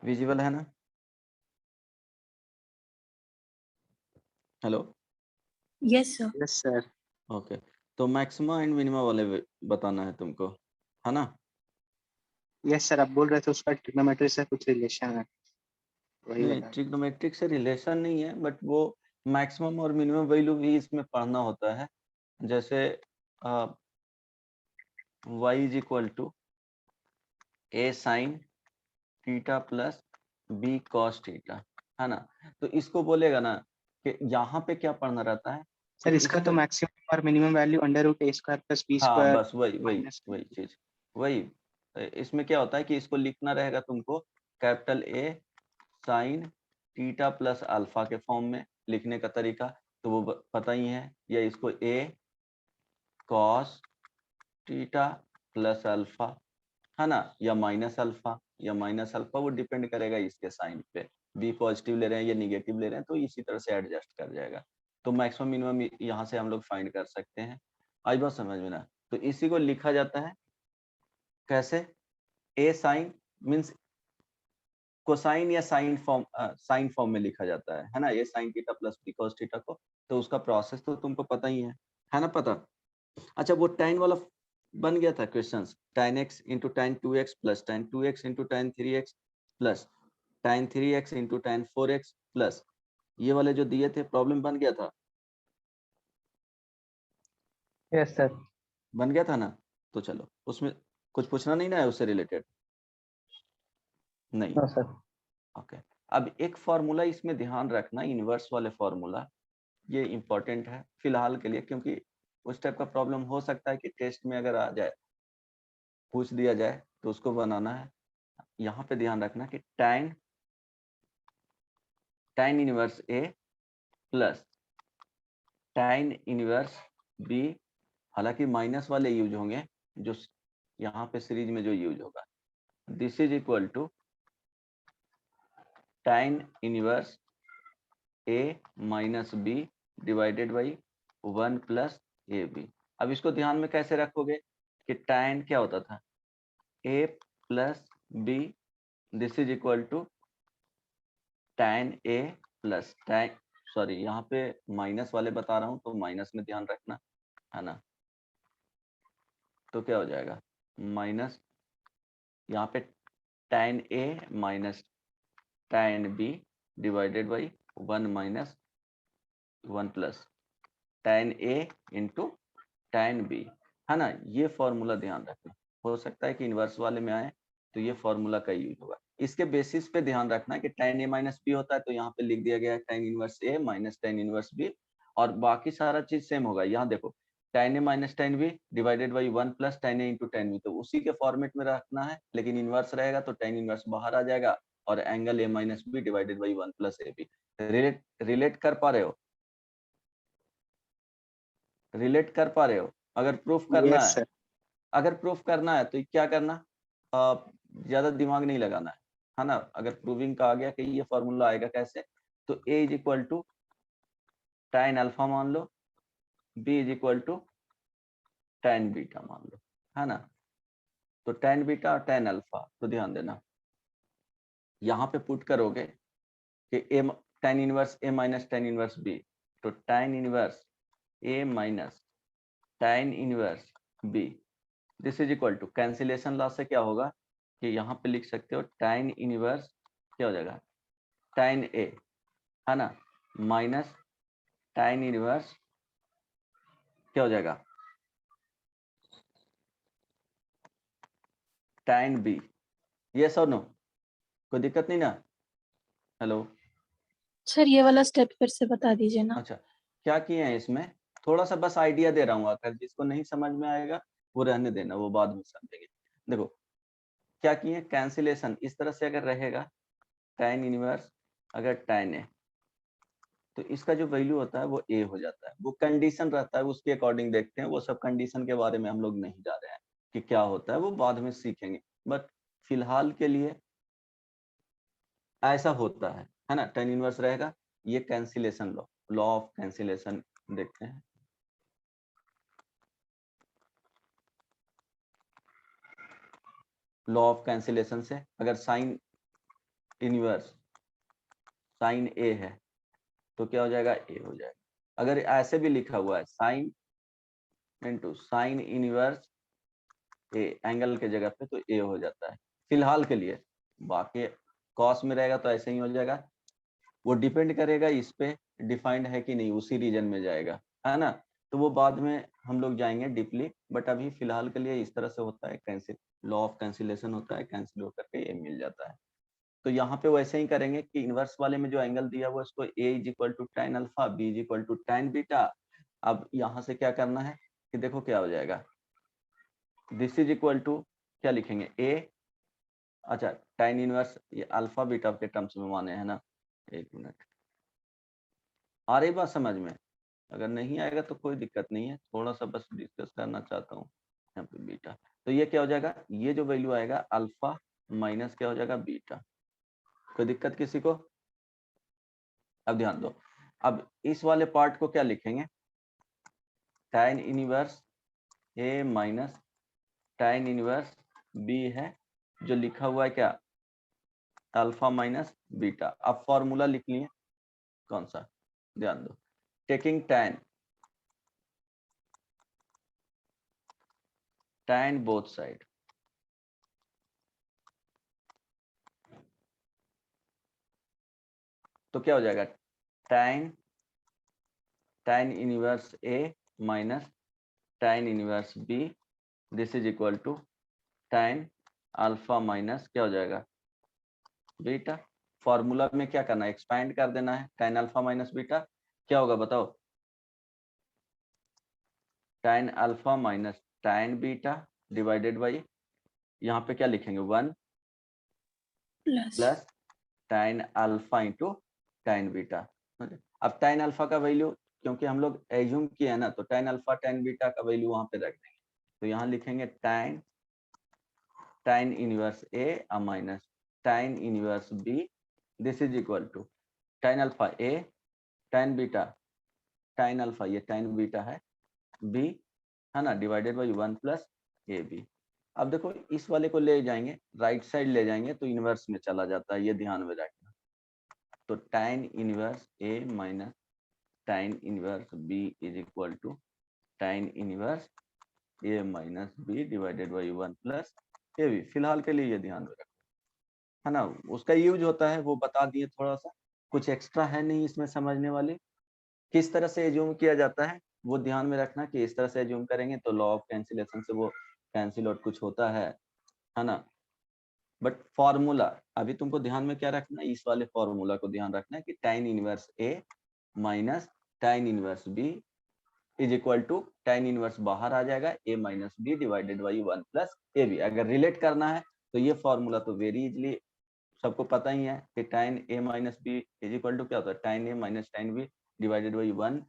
Visible है ना? Hello. Yes sir. Yes sir. Okay, तो मैक्सिमा एंड मिनिमा वाले बताना है तुमको, है ना? यस सर, आप बोल रहे थे उसका ट्रिग्नोमेट्री से कुछ रिलेशन है, वही नहीं, बता। ट्रिग्नोमेट्रिक से रिलेशन नहीं है, बट वो मैक्सिमम और मिनिमम वैल्यू भी इसमें पढ़ना होता है। जैसे y is equal to a sine theta plus b cos theta, है ना? तो इसको बोलेगा ना कि यहाँ पे क्या पढ़ना रहता है सर कि इसका तो इसको, मैक्सिमम और मिनिमम वैल्यू अंडर रूट ए स्क्वायर प्लस बी हाँ स्क्वायर बस वही वही माइनस। वही चीज, वही। इसमें क्या होता है कि इसको लिखना रहेगा तुमको capital A sine theta plus alpha के फॉर्म में लिखने का तरीका तो वो पता ही है, या इसको ए कॉस थीटा प्लस अल्फा, है ना, या माइनस अल्फा, वो डिपेंड करेगा इसके साइन पे, बी पॉजिटिव ले रहे हैं या निगेटिव ले रहे हैं तो इसी तरह से एडजस्ट कर जाएगा। तो मैक्सिमम मिनिमम यहाँ से हम लोग फाइंड कर सकते हैं। आज बात समझ में ना? तो इसी को लिखा जाता है कैसे, ए साइन मीन्स कोसाइन या साइन फॉर्म में लिखा जाता है ना, A sine theta plus B cos theta को। तो उसका प्रोसेस तो तुमको पता ही है ना पता? अच्छा, वो tan वाला बन गया था questions, tan x into tan 2x plus tan 2x into tan 3x plus tan 3x into tan 4x plus ये वाले जो दिए थे प्रॉब्लम बन गया था, यस सर। बन गया था ना? तो चलो उसमें कुछ पूछना नहीं ना है उससे रिलेटेड? नहीं। No sir. ओके, अब एक फॉर्मूला इसमें ध्यान रखना, इनवर्स वाले फॉर्मूला, ये इंपॉर्टेंट है फिलहाल के लिए, क्योंकि उस टाइप का प्रॉब्लम हो सकता है कि टेस्ट में अगर आ जाए, पूछ दिया जाए तो उसको बनाना है। यहाँ पे ध्यान रखना कि tan inverse A plus tan inverse B, हालांकि माइनस वाले यूज होंगे जो यहाँ पे सीरीज में जो यूज होगा, this is equal to tan inverse A minus B divided by 1 plus A B. अब इसको ध्यान में कैसे रखोगे कि tan क्या होता था, A plus B, this is equal to tan A plus tan, sorry यहाँ पे माइनस वाले बता रहा हूँ तो माइनस में ध्यान रखना, है ना? तो क्या हो जाएगा माइनस, यहाँ पे tan A minus tan B divided by 1 minus 1 plus tan A into tan B, है ना? ये फॉर्मूला ध्यान रखना, हो सकता है कि इनवर्स वाले में आए तो ये फॉर्मूला का यूज होगा। इसके बेसिस पे ध्यान रखना कि tan a माइनस बी होता है तो यहाँ पे लिख दिया गया है tan inverse a minus tan inverse b, और बाकी सारा चीज सेम होगा। यहाँ देखो tan a minus tan b divided by 1 plus tan a into tan b, तो उसी के फॉर्मेट में रखना है, लेकिन इनवर्स रहेगा तो tan इनवर्स बाहर आ जाएगा और angle a minus B divided by 1 plus A B. Relate कर पा रहे हो? रिलेट कर पा रहे हो? अगर प्रूफ करना यस है, सर। अगर प्रूफ करना है तो क्या करना, ज्यादा दिमाग नहीं लगाना है ना? अगर प्रूविंग का आ गया कि ये फॉर्मूला आएगा कैसे, तो a is equal to tan alpha मान लो, b is equal to tan beta मान लो, है ना? तो tan बीटा और tan अल्फा, तो ध्यान देना यहाँ पे पुट करोगे कि a tan inverse a minus tan inverse b, तो tan inverse a minus tan inverse b, this is equal to cancellation law से क्या होगा कि यहाँ पे लिख सकते हो tan इनवर्स क्या हो जाएगा tan a, है ना, माइनस tan इनवर्स क्या हो जाएगा tan b। यस और नो? कोई दिक्कत नहीं ना? हेलो। सर ये वाला स्टेप फिर से बता दीजिए ना। अच्छा, क्या किए हैं इसमें, थोड़ा सा बस आइडिया दे रहा हूँ, अगर जिसको नहीं समझ में आएगा वो रहने देना, वो बाद में समझेंगे। देखो क्या किए, कैंसिलेशन इस तरह से अगर रहेगा tan इनवर्स अगर tan है तो इसका जो वैल्यू होता है वो a हो जाता है, वो कंडीशन रहता है उसके अकॉर्डिंग देखते हैं, वो सब कंडीशन के बारे में हम लोग नहीं जा रहे हैं कि क्या होता है, वो बाद में सीखेंगे, बट फिलहाल के लिए ऐसा होता है ना? tan इनवर्स रहेगा, ये cancellation law, law of cancellation देखते हैं। लॉ ऑफ कैंसिलेशन से अगर साइन इनवर्स साइन ए है तो क्या हो जाएगा, ए हो जाएगा। अगर ऐसे भी लिखा हुआ है sine into sine inverse A angle के जगह पे, तो ए हो जाता है फिलहाल के लिए। बाकी कॉस में रहेगा तो ऐसे ही हो जाएगा। वो डिपेंड करेगा इस पे डिफाइंड है कि नहीं, उसी रीजन में जाएगा, है ना। तो वो बाद में हम लोग जाएंगे डीपली, बट अभी फिलहाल के लिए इस तरह से होता है, कैंसिल लॉ ऑफ कैंसिलेशन होता है, कैंसिल होकर के ए मिल जाता है। तो यहाँ पे वैसे ही करेंगे कि इनवर्स वाले में जो एंगल दिया हुआ है उसको a is equal to tan alpha, b is equal to tan beta. अब यहाँ से क्या करना है कि देखो क्या हो जाएगा, दिस इज इक्वल टू क्या लिखेंगे a, अच्छा tan इनवर्स ये अल्फा बीटा के टर्म्स में माने है ना। एक मिनट, आ रही बात समझ में? अगर नहीं आएगा तो कोई दिक्कत नहीं है, थोड़ा सा बस डिस्कस करना चाहता हूँ यहाँ पे बीटा। तो ये क्या हो जाएगा, ये जो वैल्यू आएगा अल्फा माइनस क्या हो जाएगा बीटा। कोई दिक्कत किसी को? अब ध्यान दो, अब इस वाले पार्ट को क्या लिखेंगे, tan inverse a minus tan inverse b है, जो लिखा हुआ है क्या, अल्फा माइनस बीटा। अब फॉर्मूला लिख लिए, कौन सा, ध्यान दो, टेकिंग tan बोथ साइड, तो क्या हो जाएगा tan inverse a minus tan inverse b, this is equal to tan alpha minus क्या हो जाएगा बीटा। फॉर्मूला में क्या करना है, एक्सपैंड कर देना है, tan अल्फा माइनस बीटा क्या होगा बताओ, tan alpha minus tan beta divided by, यहाँ पे क्या लिखेंगे 1 plus tan alpha into tan beta. अब tan अल्फा का वैल्यू क्योंकि हम लोग एज्यूम किए हैं ना, तो tan अल्फा tan बीटा का वैल्यू वहां पे रख देंगे। तो यहाँ लिखेंगे tan inverse a minus tan inverse b, this is equal to tan alpha a tan beta tan alpha ये tan बीटा है b है ना, divided by 1 plus A B. अब देखो इस वाले को ले जाएंगे, राइट साइड ले जाएंगे तो इनवर्स में चला जाता है, ये ध्यान में रखना। तो tan inverse a minus tan inverse b is equal to tan inverse a minus b divided by 1 plus A B. फिलहाल के लिए ये ध्यान में रखना, है ना। उसका यूज होता है वो बता दिए, थोड़ा सा कुछ एक्स्ट्रा है नहीं इसमें समझने वाले। किस तरह से एज्यूम किया जाता है वो ध्यान में रखना, कि इस तरह से एज्यूम करेंगे तो लॉ ऑफ कैंसिलेशन से वो कैंसिल आउट कुछ होता है ना। बट फॉर्मूला अभी तुमको ध्यान में क्या रखना है, इस वाले फॉर्मूला को ध्यान रखना है कि tan inverse a minus tan inverse b is equal to tan inverse बाहर आ जाएगा a minus B divided by 1 plus A B. अगर रिलेट करना है तो ये फॉर्मूला तो वेरी इजिली सबको पता ही है कि tan a minus B is equal to क्या होता है, tan a minus tan b divided by 1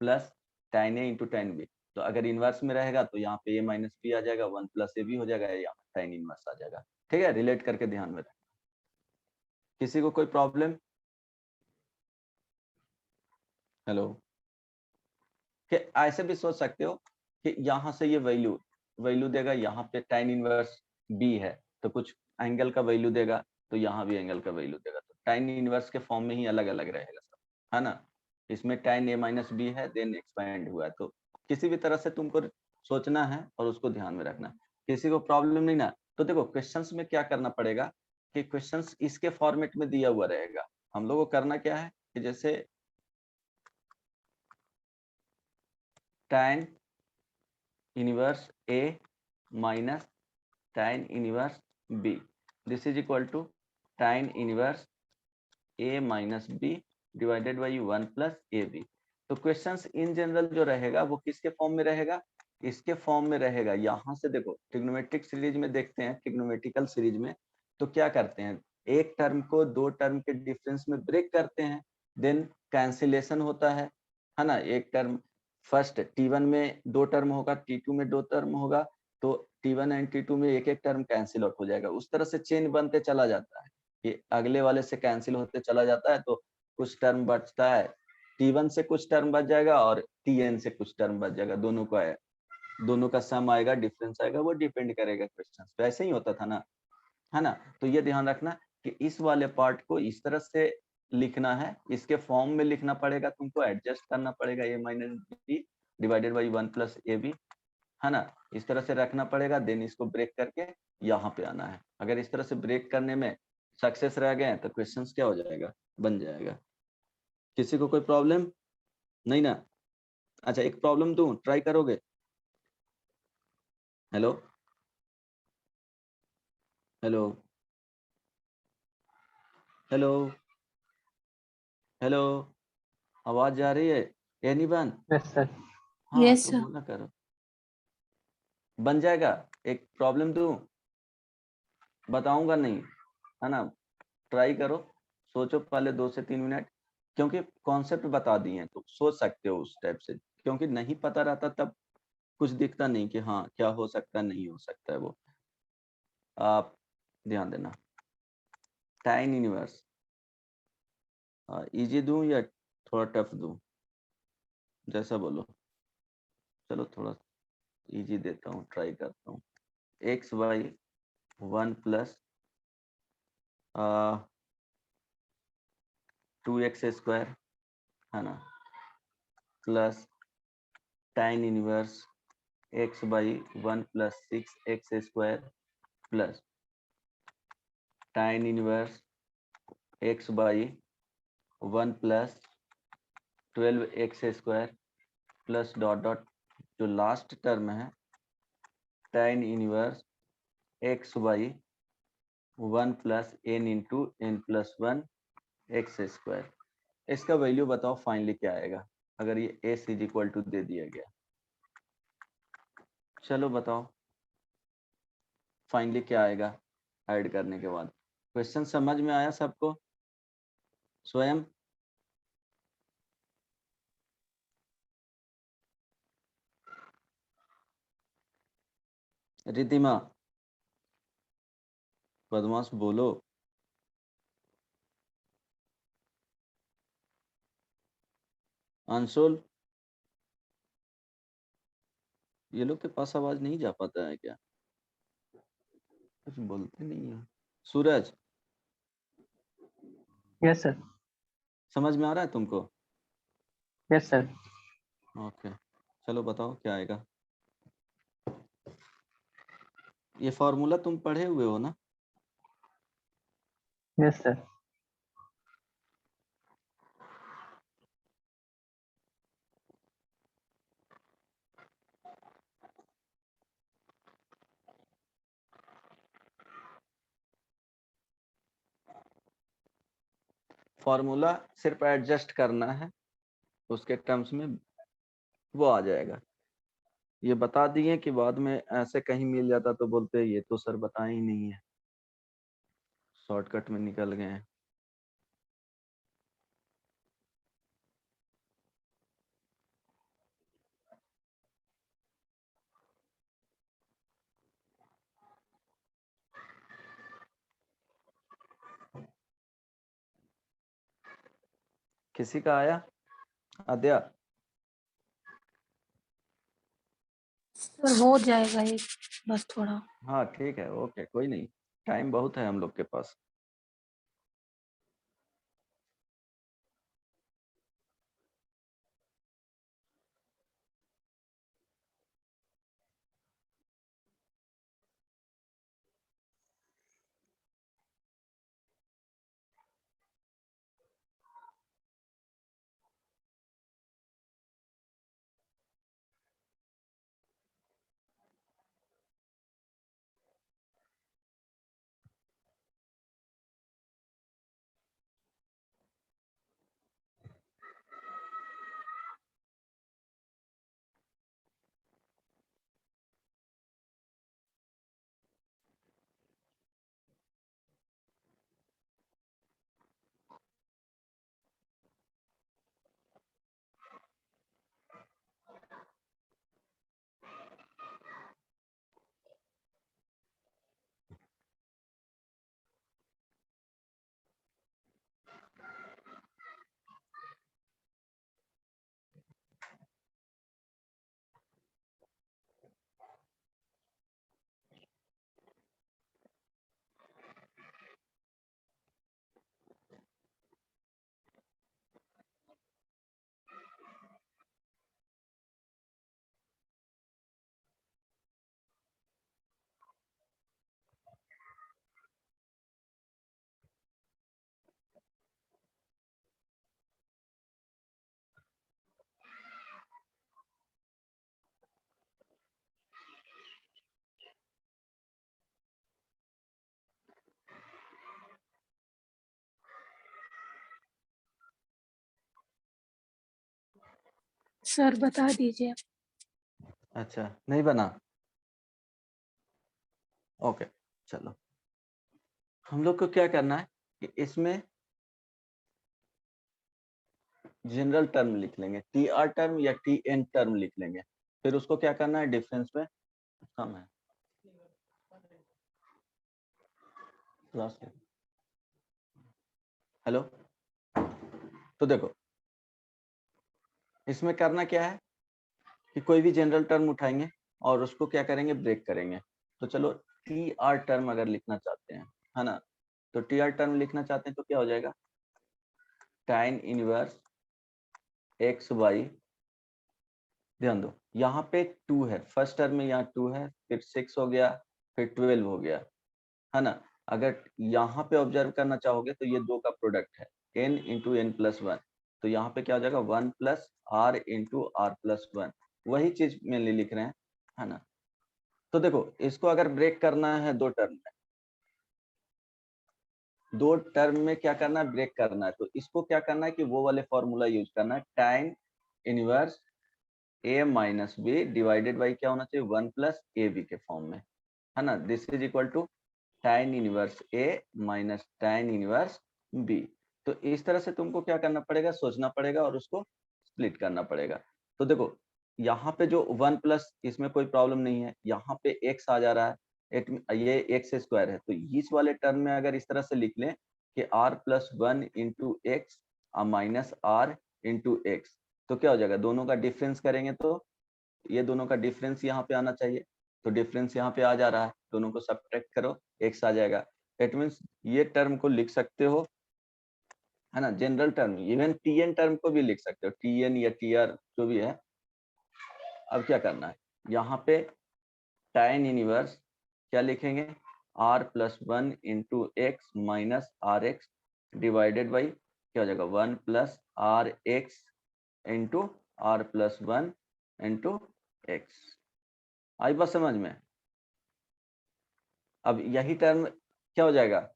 plus tan a into tan b। तो अगर इनवर्स में रहेगा तो यहाँ पे a माइनस बी आ जाएगा, 1 प्लस ए बी हो जाएगा, यहाँ पे tan इनवर्स आ जाएगा। ठीक है, रिलेट करके ध्यान में रखना। किसी को कोई प्रॉब्लम? हेलो, कि ऐसे भी सोच सकते हो कि यहाँ से ये वैल्यू देगा, यहाँ पे tan इनवर्स b है तो कुछ एंगल का वैल्यू देगा, तो यहाँ भी एंगल का वैल्यू देगा, तो tan इनवर्स के फॉर्म में ही अलग अलग रहेगा सब, है ना। इसमें tan a माइनस बी है, देन एक्सपैंड हुआ है, तो किसी भी तरह से तुमको सोचना है और उसको ध्यान में रखना। किसी को प्रॉब्लम नहीं ना? तो देखो क्वेश्चंस में क्या करना पड़ेगा कि क्वेश्चंस इसके फॉर्मेट में दिया हुआ रहेगा, हम लोग को करना क्या है कि जैसे tan inverse a minus tan inverse b, this is equal to tan inverse a minus b divided by 1 plus A B. तो क्वेश्चंस इन जनरल जो रहेगा वो किसके फॉर्म में रहेगा, इसके फॉर्म में रहेगा। यहाँ से देखो ट्रिग्नोमेट्रिक सीरीज में देखते हैं, ट्रिग्नोमेट्रिकल सीरीज में तो क्या करते हैं, एक टर्म को दो टर्म के डिफरेंस में ब्रेक करते हैं, देन कैंसिलेशन होता है ना। एक टर्म फर्स्ट T1 में दो टर्म होगा, T2 में दो टर्म होगा, तो T1 एंड T2 में एक एक टर्म कैंसिल आउट हो जाएगा। उस तरह से चेन बनते चला जाता है, ये अगले वाले से कैंसिल होते चला जाता है, तो कुछ टर्म बचता है, T1 से कुछ टर्म बच जाएगा और Tn से कुछ टर्म बच जाएगा, दोनों का है, दोनों का सम आएगा, डिफरेंस आएगा, वो डिपेंड करेगा क्वेश्चन पे। ऐसे ही होता था ना, है ना। तो ये ध्यान रखना कि इस वाले पार्ट को इस तरह से लिखना है, इसके फॉर्म में लिखना पड़ेगा, तुमको एडजस्ट करना पड़ेगा a minus B divided by 1 plus A B, है ना, इस तरह से रखना पड़ेगा। देन इसको ब्रेक करके यहाँ पे आना है। अगर इस तरह से ब्रेक करने में सक्सेस रह गए तो क्वेश्चंस क्या हो जाएगा, बन जाएगा। किसी को कोई प्रॉब्लम नहीं ना? अच्छा, एक प्रॉब्लम दूं, ट्राई करोगे? हेलो हेलो हेलो हेलो, आवाज जा रही है? एनीवन? Yes sir. हाँ यस तो सर। बोला करो, बन जाएगा। एक प्रॉब्लम दूं, बताऊंगा नहीं, है ना, ट्राई करो, सोचो पहले 2 से 3 मिनट, क्योंकि कॉन्सेप्ट बता दिए तो सोच सकते हो उस टाइप से, क्योंकि नहीं पता रहता तब कुछ दिखता नहीं कि हाँ क्या हो सकता है, नहीं हो सकता है। वो आप ध्यान देना। tan इनवर्स इजी दूं या थोड़ा टफ दूं, जैसा बोलो। चलो थोड़ा इजी देता हूँ, ट्राई करता हूँ। X by 1 plus 2x square, है ना, plus tan inverse x by 1 plus 6x square plus tan inverse x by 1 plus 12x square plus dot dot, जो लास्ट टर्म है tan inverse x by 1 plus n into n plus 1 x square. इसका value बताओ finally क्या आएगा अगर ये s is equal to दे दिया गया। चलो बताओ फाइनली क्या आएगा ऐड करने के बाद। क्वेश्चन समझ में आया सबको? स्वयं रितिमा, बदमाश बोलो। अंशुल, ये लोग के पास आवाज नहीं जा पाता है क्या? कुछ बोलते नहीं है। सूरज, यस सर। समझ में आ रहा है तुमको? Yes sir. ओके, चलो बताओ क्या आएगा। ये फॉर्मूला तुम पढ़े हुए हो ना? Yes sir. फॉर्मूला सिर्फ एडजस्ट करना है, उसके टर्म्स में वो आ जाएगा। ये बता दिए कि बाद में ऐसे कहीं मिल जाता तो बोलते ये तो सर बताए ही नहीं है, शॉर्टकट में निकल गए हैं। किसी का आया? आद्या? सर हो जाएगा एक, बस थोड़ा। हाँ ठीक है, ओके, कोई नहीं, टाइम बहुत है हम लोग के पास। सर बता दीजिए। अच्छा नहीं बना, ओके चलो। हम लोग को क्या करना है कि इसमें जनरल टर्म लिख लेंगे, टी आर टर्म या टी एन टर्म लिख लेंगे, फिर उसको क्या करना है डिफरेंस में कम है क्लास। हेलो, तो देखो इसमें करना क्या है कि कोई भी जनरल टर्म उठाएंगे और उसको क्या करेंगे ब्रेक करेंगे। तो चलो टी आर टर्म अगर लिखना चाहते हैं, है ना, तो टी आर टर्म लिखना चाहते हैं तो क्या हो जाएगा, tan इनवर्स एक्स वाई। ध्यान दो यहाँ पे 2 है, फर्स्ट टर्म में यहाँ 2 है, फिर 6 हो गया, फिर 12 हो गया, है ना। अगर यहाँ पे ऑब्जर्व करना चाहोगे तो ये दो का प्रोडक्ट है n into N plus one, तो यहाँ पे क्या हो जाएगा 1 plus R into R plus one, वही चीज मेनली लिख रहे हैं, है ना। तो देखो इसको अगर ब्रेक करना है दो टर्म में, दो टर्म में क्या करना है ब्रेक करना है, तो इसको क्या करना है कि वो वाले फॉर्मूला यूज करना है, tan inverse A minus B divided by क्या होना चाहिए 1 प्लस ए बी के फॉर्म में, है ना। This is equal to tan inverse A minus tan inverse B. तो इस तरह से तुमको क्या करना पड़ेगा, सोचना पड़ेगा और उसको स्प्लिट करना पड़ेगा। तो देखो यहाँ पे जो 1 प्लस, इसमें कोई प्रॉब्लम नहीं है, यहाँ पे x आ जा रहा है, ये एक्स स्क्वायर है, तो इस वाले टर्म में अगर इस तरह से लिख लें कि r plus one into X minus R into X, तो क्या हो जाएगा, दोनों का डिफरेंस करेंगे तो ये दोनों का डिफरेंस यहाँ पे आना चाहिए, तो डिफरेंस यहाँ पे आ जा रहा है, दोनों को सब्ट्रैक्ट करो x आ जाएगा। इट मीन्स ये टर्म को लिख सकते हो, है ना, general term, even TN term को भी लिख सकते हो, टीएन या टीआर जो भी है। अब क्या करना है, यहाँ पे tan इनवर्स क्या लिखेंगे, r plus one into X minus R X divided by क्या हो जाएगा 1 plus R X into R plus one into X. आई बात समझ में। अब यही टर्म क्या हो जाएगा,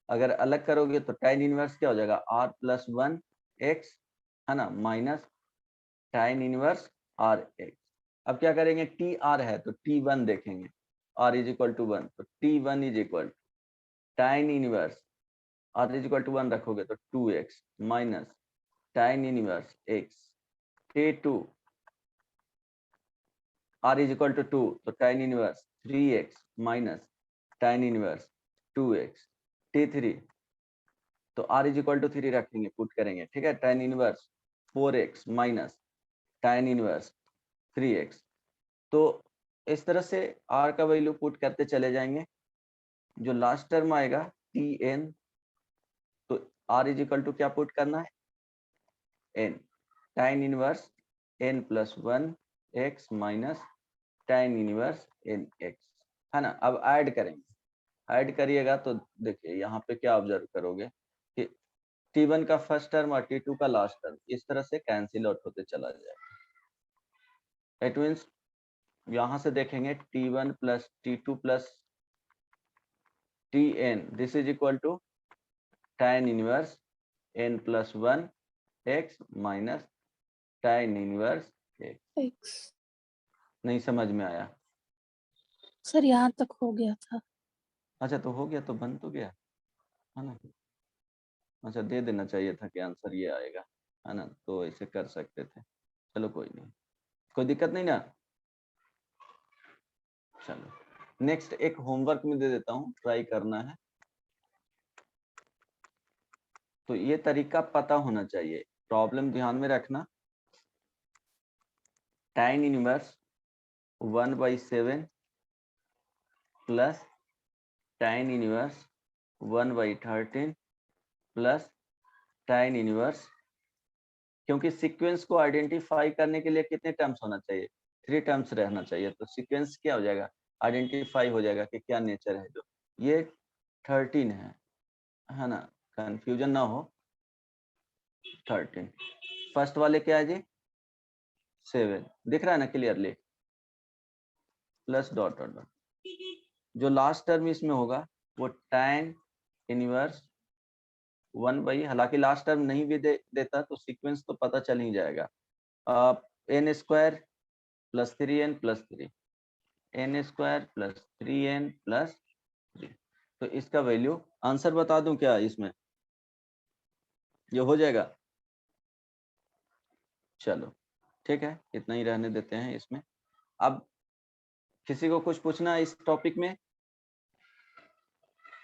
अगर अलग करोगे तो tan इनवर्स क्या हो जाएगा r प्लस वन एक्स, है ना, minus tan inverse R X. अब क्या करेंगे, टी आर है तो टी वन देखेंगे, r is equal to one, तो T one is equal tan inverse r is equal to one रखोगे तो 2x minus tan inverse x, T two r is equal to 2, तो tan inverse 3x minus tan inverse 2x, t3 तो r is equal to 3 रखेंगे, put करेंगे, ठीक है, tan inverse 4x minus tan inverse 3x। तो इस तरह से r का वैल्यू पुट करते चले जाएंगे, जो लास्ट टर्म आएगा tn, तो r इज इक्वल टू क्या पुट करना है n, tan inverse n plus one X minus tan inverse n x, है ना। अब ऐड करेंगे, ऐड करिएगा तो देखिए यहाँ पे क्या ऑब्जर्व करोगे कि T1 का फर्स्ट टर्म और T2 का लास्ट टर्म इस तरह से कैंसिल आउट होते चला जाएगा। इट मीन्स यहाँ से देखेंगे T1 plus T2 plus Tn, this is equal to tan inverse n plus one X minus tan inverse x। X. नहीं समझ में आया? सर यहाँ तक हो गया था। अच्छा तो हो गया, तो बन तो गया, है ना। अच्छा दे देना चाहिए था कि आंसर ये आएगा, है ना, तो ऐसे कर सकते थे। चलो कोई नहीं, कोई दिक्कत नहीं ना। चलो नेक्स्ट एक होमवर्क में दे देता हूँ, ट्राई करना है। तो ये तरीका पता होना चाहिए, प्रॉब्लम ध्यान में रखना। tan inverse 1/7 plus tan inverse 1/13 plus tan inverse, क्योंकि सीक्वेंस को आइडेंटिफाई करने के लिए कितने टर्म्स होना चाहिए, 3 टर्म्स रहना चाहिए, तो सीक्वेंस क्या हो जाएगा, आइडेंटिफाई हो जाएगा कि क्या नेचर है। जो ये 13 है ना, कंफ्यूजन ना हो, 13 फर्स्ट वाले क्या है जी 7, दिख रहा है ना clearly, plus dot dot dot. जो लास्ट टर्म इसमें होगा वो tan इनवर्स 1 बाई, हालांकि लास्ट टर्म नहीं भी देता तो सीक्वेंस तो पता चल ही जाएगा। n square plus 3n plus 3, n square plus 3n plus 3। तो इसका वैल्यू आंसर बता दूं क्या इसमें, ये हो जाएगा? चलो ठीक है, इतना ही रहने देते हैं इसमें। अब किसी को कुछ पूछना है इस टॉपिक में?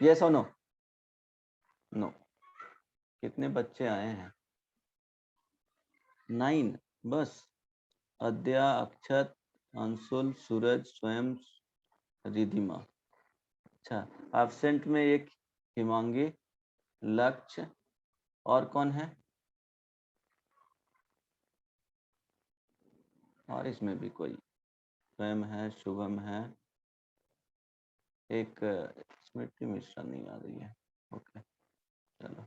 यस और नो? नो। कितने बच्चे आए हैं? 9 बस। अद्या, अक्षत, अंशुल, सूरज, स्वयं, रिधिमा। अच्छा, एब्सेंट में एक हिमांगी, लक्ष्य, और कौन है? और इसमें भी कोई, स्वयं है, शुभम है, एक स्मृति मिश्रा नहीं आ रही है। ओके चलो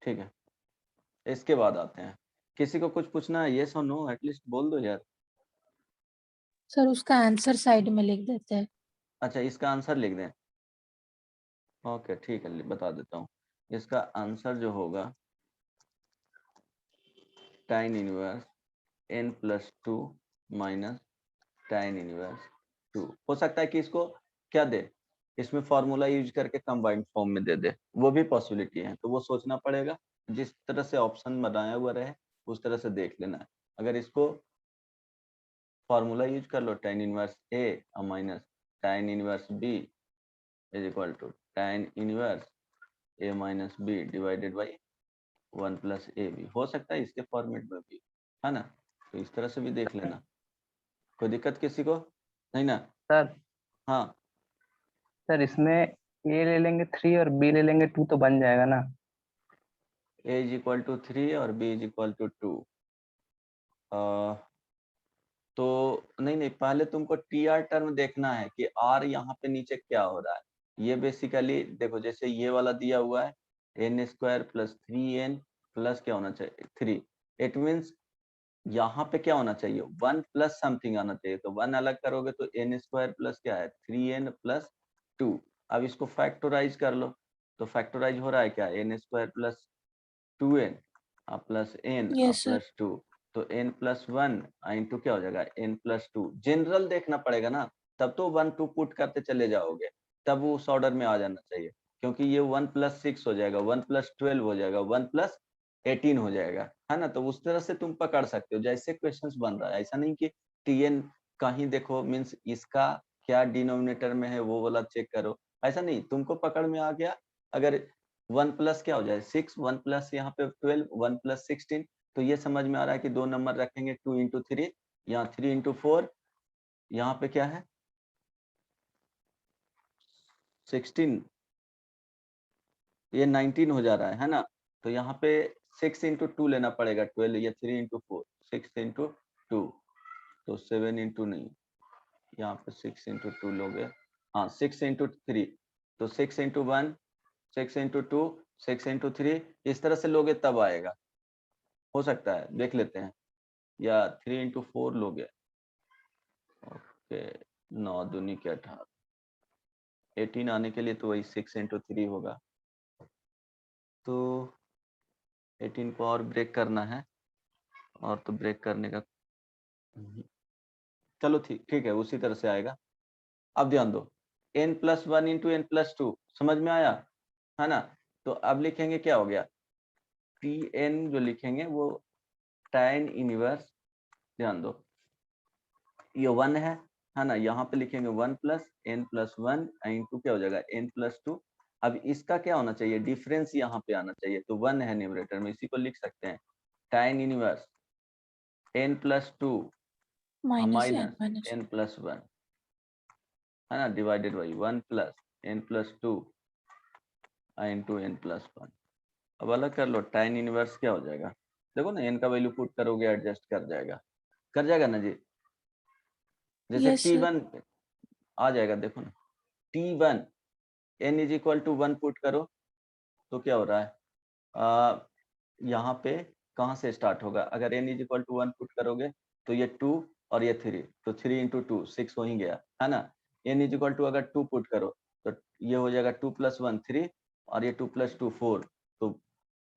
ठीक है, इसके बाद आते हैं। किसी को कुछ पूछना है? यस और नो एटलीस्ट बोल दो यार। सर उसका आंसर साइड में लिख देते हैं। अच्छा, इसका आंसर लिख दें? ओके ठीक है, बता देता हूँ। इसका आंसर जो होगा tan inverse n plus 2 minus tan inverse 2। हो सकता है कि इसको क्या दे, इसमें फॉर्मूला यूज करके कंबाइंड फॉर्म में दे दे, वो भी पॉसिबिलिटी है, तो वो सोचना पड़ेगा। जिस तरह से ऑप्शन बनाया हुआ रहे उस तरह से देख लेना है। अगर इसको फॉर्मूला यूज कर लो, tan inverse a minus tan inverse b is equal to tan inverse a minus b divided by 1 plus A B, हो सकता है इसके फॉर्मेट में भी, है ना? तो इस तरह से भी देख लेना। कोई दिक्कत किसी को नहीं ना? सर हाँ सर इसमें ए ले लेंगे 3 और बी ले लेंगे 2 तो बन जाएगा ना? a इज इक्वल टू 3 और b इज इक्वल टू 2। तो नहीं, पहले तुमको टी आर टर्म देखना है कि आर यहाँ पे नीचे क्या हो रहा है। ये बेसिकली देखो, जैसे ये वाला दिया हुआ है N square plus 3n plus क्या होना चाहिए 3, इट मीन्स यहाँ पे क्या होना चाहिए 1 प्लस समथिंग आना चाहिए। तो 1 अलग करोगे तो n स्क्वायर प्लस क्या है 3n प्लस 2। अब इसको फैक्टराइज कर लो, तो फैक्टराइज हो रहा है क्या n square plus 2n plus n yes sir. Plus 2, तो n प्लस 1 इंटू क्या हो जाएगा n प्लस 2। जनरल देखना पड़ेगा ना, तब तो 1 2 पुट करते चले जाओगे, तब वो उस ऑर्डर में आ जाना चाहिए। क्योंकि ये 1 प्लस 6 हो जाएगा, 1 प्लस 12 हो जाएगा, 1 प्लस 18 हो जाएगा, है ना? तो उस तरह से तुम पकड़ सकते हो जैसे क्वेश्चंस बन रहा है। ऐसा नहीं कि tn कहीं देखो मीन्स इसका क्या डिनोमिनेटर में है वो वाला चेक करो, ऐसा नहीं। तुमको पकड़ में आ गया, अगर 1 प्लस क्या हो जाए 6, 1 प्लस यहाँ पे 12, 1 प्लस 16, तो ये समझ में आ रहा है कि 2 नंबर रखेंगे 2 इंटू 3, यहाँ 3 इंटू 4, यहाँ पे क्या है 16, ये 19 हो जा रहा है ना? तो यहाँ पे 6 इंटू 2 लेना पड़ेगा 12, या 3 इंटू 4, 6 इंटू 2, तो 7 इंटू नहीं, यहाँ पे 6 इंटू 2 लोगे, हाँ 6 इंटू 3, तो 6 इंटू 1, 6 इंटू 2, 6 इंटू 3, इस तरह से लोगे तब आएगा। हो सकता है, देख लेते हैं, या 3 इंटू 4 लोगे। ओके, 9 दूनी के 18, 18 आने के लिए तो वही 6 इंटू 3 होगा। तो 18 को और ब्रेक करना है, और तो ब्रेक करने का चलो ठीक है, उसी तरह से आएगा। अब ध्यान दो, n plus 1 into N plus 2, समझ में आया, है ना? तो अब लिखेंगे क्या हो गया tn, जो लिखेंगे वो tan इनवर्स, ध्यान दो ये 1 है ना? यहाँ पे लिखेंगे 1 प्लस n प्लस 1 इंटू क्या हो जाएगा n प्लस 2। अब इसका क्या होना चाहिए, डिफरेंस यहाँ पे आना चाहिए, तो 1 है न्यूमरेटर में, इसी को लिख सकते हैं tan inverse n plus 2 minus n minus minus n plus 1, है ना, divided by 1 plus n plus 2 into n plus 1। अब अलग कर लो, tan इनवर्स क्या हो जाएगा, देखो ना n का वैल्यू पुट करोगे एडजस्ट कर जाएगा ना जी? जैसे यस सर। t1 आ जाएगा, देखो ना t1 n is equal to 1 put करो, तो क्या हो रहा है यहाँ पे कहाँ से स्टार्ट होगा, अगर n is equal to 1 put करोगे तो ये 2 और ये 3, तो 3 इंटू 2 6 हो ही गया, है ना? n इज इक्वल टू अगर 2 पुट करो तो ये हो जाएगा 2 प्लस 1 3, और ये 2 प्लस 2 4, तो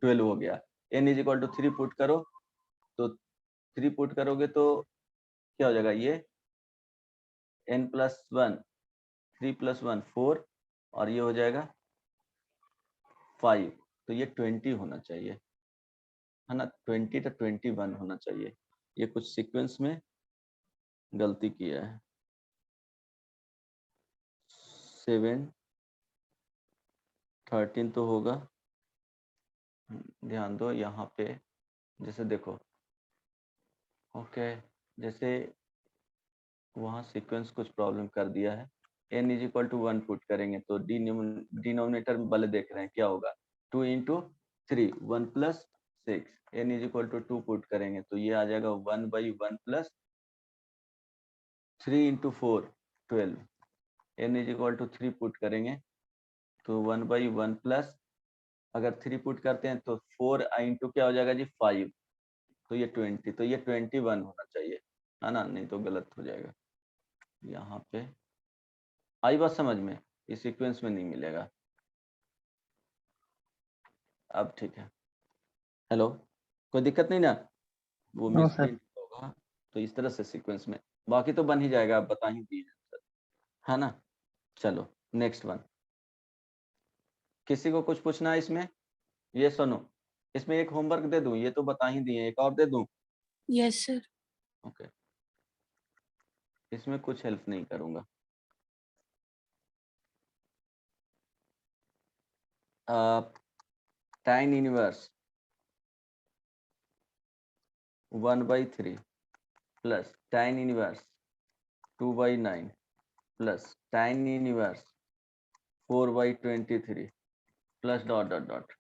12 हो गया। n is equal to 3 put करो, तो 3 पुट करोगे तो क्या हो जाएगा, ये n प्लस 1, 3 प्लस 1 4, और ये हो जाएगा 5, तो ये 20 होना चाहिए, है ना, 20 तो 21 होना चाहिए। ये कुछ सीक्वेंस में गलती किया है। 7 13 तो होगा, ध्यान दो यहाँ पे, जैसे देखो, ओके, जैसे वहाँ सीक्वेंस कुछ प्रॉब्लम कर दिया है। n is equal to 1 put करेंगे तो डिनोमिनेटर में भले देख रहे हैं क्या होगा, 2 into 3 1 plus 6, n is equal to 2 put करेंगे तो ये आ जाएगा 1/1 plus 3 into 4 12, n is equal to 3 put करेंगे तो 1/1 प्लस, अगर 3 पुट करते हैं तो 4 इंटू क्या हो जाएगा जी 5, तो ये 20, तो ये 21 होना चाहिए, है ना, नहीं तो गलत हो जाएगा। यहाँ पे आई बात समझ में, इस सीक्वेंस में नहीं मिलेगा। अब ठीक है, हेलो, कोई दिक्कत नहीं ना, वो नो मिस सर। प्रिंट होगा तो इस तरह से सीक्वेंस में, बाकी तो बन ही जाएगा, आप बता ही दिए हैं, है ना। चलो नेक्स्ट वन, किसी को कुछ पूछना है इसमें, ये सुनो, इसमें एक होमवर्क दे दूं, ये तो बता ही दिए, एक और दे दूं, यस सर। ओके, इसमें कुछ हेल्प नहीं करूंगा। tan inverse 1/3 plus tan inverse 2/9 plus tan inverse 4/23 plus dot dot dot,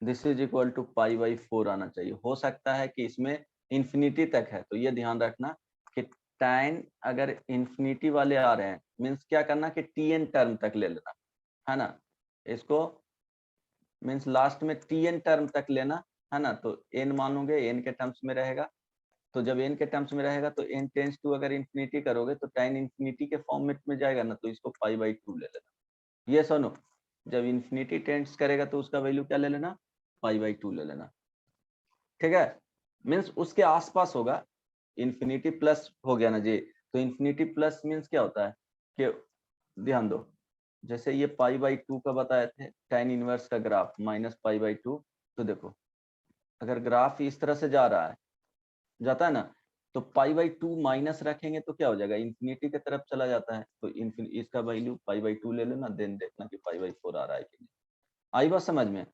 this is equal to π/4 आना चाहिए। हो सकता है कि इसमें इंफिनिटी तक है, तो ये ध्यान रखना कि tan अगर इंफिनिटी वाले आ रहे हैं, मीन्स क्या करना कि tn टर्म तक ले लेना, है ना, इसको मीन्स लास्ट में tn टर्म तक लेना, है ना, तो n मानोगे n के टर्म्स में रहेगा, तो जब n के टर्म्स में रहेगा तो n टेंस टू अगर इंफिनिटी करोगे तो tan इंफिनिटी के फॉर्मेट में जाएगा ना, तो इसको π/2 ले लेना। ये सुनो, जब इंफिनिटी टेंस करेगा तो उसका वैल्यू क्या ले लेना, π/2 ले लेना, ठीक है, मीन्स उसके आसपास होगा, इंफिनिटी प्लस हो गया ना जी, तो इंफिनिटी प्लस मीन्स क्या होता है कि, ध्यान दो, जैसे ये π/2 का बताए थे, tan इनवर्स का ग्राफ -π/2, तो देखो अगर ग्राफ इस तरह से जा रहा है, जाता है ना, तो π/2 माइनस रखेंगे तो क्या हो जाएगा, इंफिनिटी की तरफ चला जाता है, तो इसका वैल्यू π/2 ले लेना, देन देखना कि π/4 आ रहा है कि नहीं। आई बात समझ में,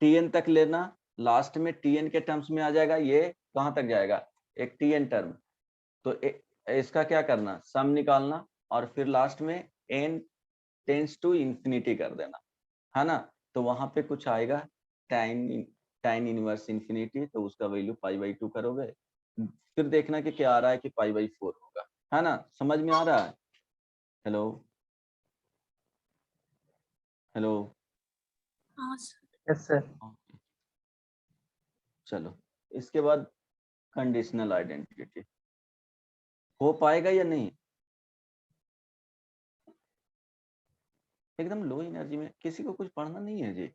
tn तक लेना, लास्ट में tn के टर्म्स में आ जाएगा, ये कहां तक जाएगा, एक tn टर्म, तो इसका क्या करना, सम निकालना, और फिर लास्ट में n टेंस टू इंफिनिटी कर देना, है ना, तो वहां पे कुछ आएगा tan इनवर्स इंफिनिटी, तो उसका वैल्यू π/2 करोगे, फिर देखना कि क्या आ रहा है कि π/4 होगा, है ना, समझ में आ रहा है। हेलो हेलो, हाँ सर। Yes sir. चलो इसके बाद कंडीशनल आइडेंटिटी हो पाएगा या नहीं, एकदम लो एनर्जी में, किसी को कुछ पढ़ना नहीं है जी,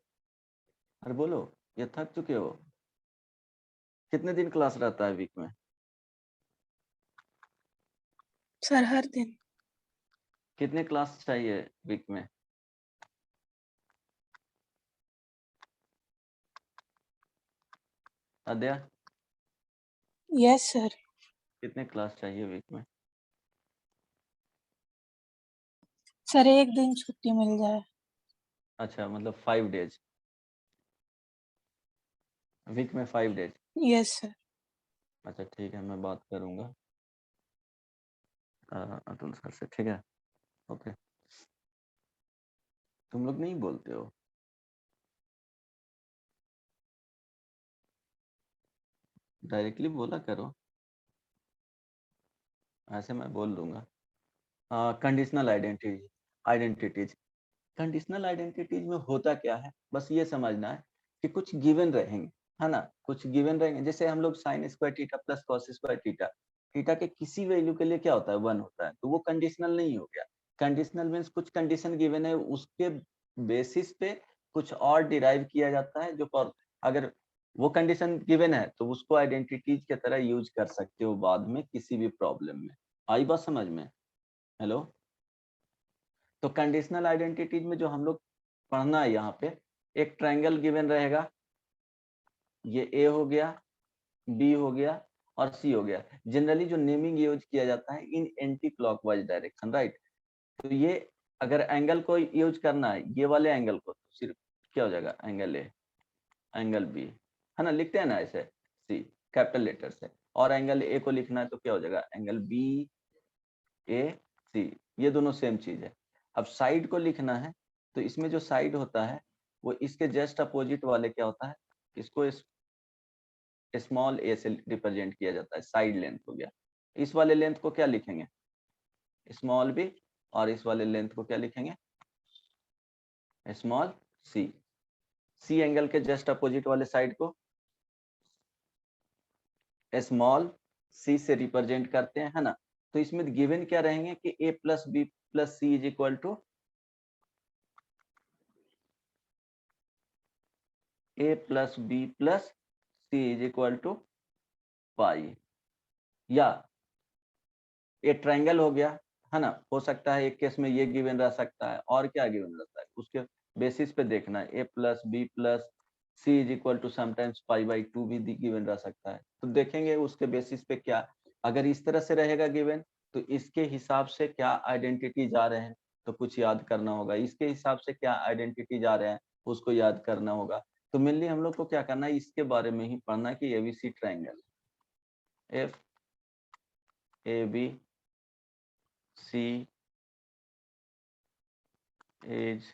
अरे बोलो, ये थक चुके हो, कितने दिन क्लास रहता है वीक में, सर हर दिन। कितने क्लास चाहिए वीक में, अद्या यस सर। कितने क्लास चाहिए वीक में, सर एक दिन छुट्टी मिल जाए। अच्छा मतलब 5 डेज, वीक में 5 डेज, यस सर। अच्छा ठीक है, मैं बात करूंगा अतुल सर से, ठीक है, ओके, तुम लोग नहीं बोलते हो, डायरेक्टली बोला करो, ऐसे मैं बोल दूंगा। कंडीशनल आइडेंटिटीज, कंडीशनल आइडेंटिटीज में होता क्या है, बस ये समझना है कि कुछ गिवन रहेंगे, है ना, कुछ गिवन रहेंगे, जैसे हम लोग sin square theta plus cos square theta, theta के किसी वैल्यू के लिए क्या होता है 1 होता है, तो वो कंडीशनल नहीं हो गया, कंडीशनल मींस कुछ कंडीशन गिवन है, उसके बेसिस पे कुछ और डिराइव किया जाता है, जो अगर वो कंडीशन गिवन है तो उसको आइडेंटिटीज की तरह यूज कर सकते हो बाद में किसी भी प्रॉब्लम में। आई बात समझ में? हेलो, तो कंडीशनल आइडेंटिटीज में जो हम लोग पढ़ना है यहाँ पे, एक ट्रायंगल गिवन रहेगा, ये ए हो गया, बी हो गया और सी हो गया। जनरली जो नेमिंग यूज किया जाता है इन एंटी क्लॉकवाइज डायरेक्शन, राइट। तो ये अगर एंगल को यूज करना है, ये वाले एंगल को, तो सिर्फ क्या हो जाएगा, एंगल ए, एंगल बी, है ना, लिखते हैं ना ऐसे, सी कैपिटल लेटर से, और एंगल ए को लिखना है तो क्या हो जाएगा, एंगल बी ए सी, ये दोनों सेम चीज है। अब साइड को लिखना है तो इसमें जो साइड होता है वो इसके जस्ट अपोजिट वाले क्या होता है, इसको स्मॉल ए से रिप्रेजेंट किया जाता है, साइड लेंथ हो गया। इस वाले लेंथ को क्या लिखेंगे, स्मॉल बी, और इस वाले लेंथ को क्या लिखेंगे, स्मॉल सी। सी एंगल के जस्ट अपोजिट वाले साइड को स्मॉल सी से रिप्रेजेंट करते हैं, है ना। तो इसमें गिवन क्या रहेंगे कि a plus B plus C is equal to a plus B plus C is equal to pi, या ये ट्रायंगल हो गया, है ना। हो सकता है एक केस में ये गिवन रह सकता है, और क्या गिवन रहता है उसके बेसिस पे देखना है। a plus B plus C is equal to sometimes pi by 2 भी गिवन रह सकता है। तो देखेंगे उसके बेसिस पे क्या, अगर इस तरह से रहेगा गिवन तो इसके हिसाब से क्या आइडेंटिटी जा रहे हैं तो कुछ याद करना होगा, इसके हिसाब से क्या आइडेंटिटी जा रहे हैं उसको याद करना होगा। तो मेनली हम लोग को क्या करना है, इसके बारे में ही पढ़ना है कि ABC triangle, F A B C is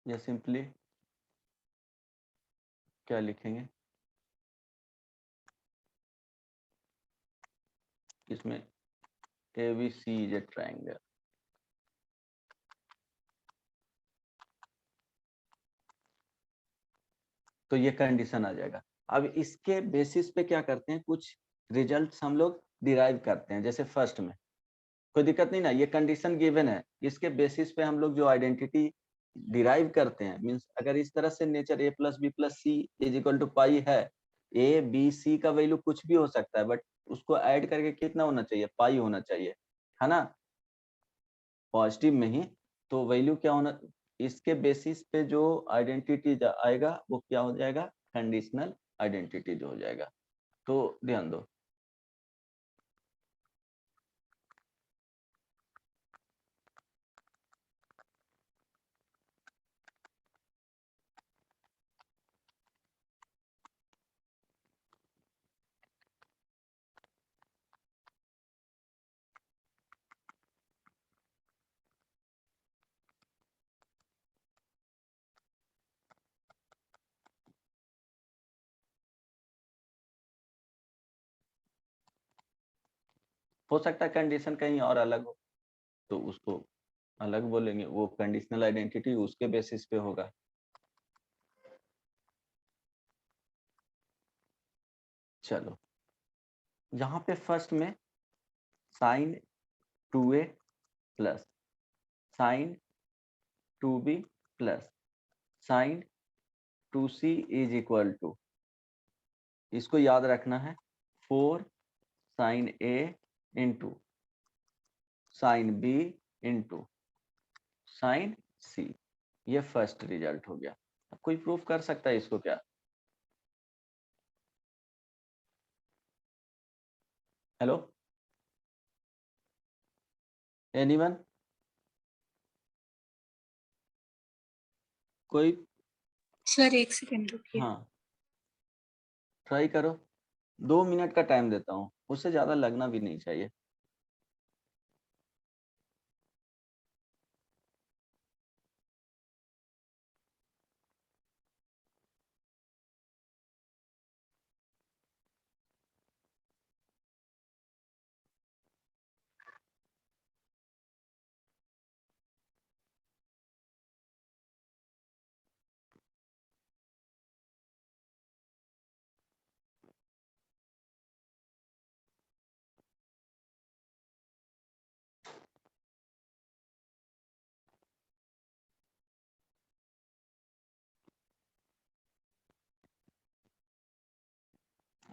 या सिंपली क्या लिखेंगे, इसमें ABC is a triangle। तो ये कंडीशन आ जाएगा। अब इसके बेसिस पे क्या करते हैं, कुछ रिजल्ट्स हम लोग डिराइव करते हैं। जैसे फर्स्ट में कोई दिक्कत नहीं ना, ये कंडीशन गिवन है, इसके बेसिस पे हम लोग जो आइडेंटिटी डिराइव करते हैं, मींस अगर इस तरह से nature a plus B plus C is equal to pi है, a b c का वैल्यू कुछ भी हो सकता है, बट उसको ऐड करके कितना होना चाहिए, पाई होना चाहिए, है ना, पॉजिटिव में ही। तो वैल्यू क्या होना, इसके बेसिस पे जो आइडेंटिटी आएगा वो क्या हो जाएगा, कंडीशनल आइडेंटिटी जो हो जाएगा। तो ध्यान दो, हो सकता है कंडीशन कहीं और अलग हो तो उसको अलग बोलेंगे, वो कंडीशनल आइडेंटिटी उसके बेसिस पे होगा। चलो, यहाँ पे फर्स्ट में sine 2a plus sine 2b plus sine 2c is equal to, इसको याद रखना है, 4 sine a into sine b into sine c। ये फर्स्ट रिजल्ट हो गया। अब कोई प्रूफ कर सकता है इसको क्या, हेलो, एनीवन, कोई? सर एक सेकंड रुकिए। हाँ, ट्राई करो, 2 मिनट का टाइम देता हूँ, उससे ज्यादा लगना भी नहीं चाहिए।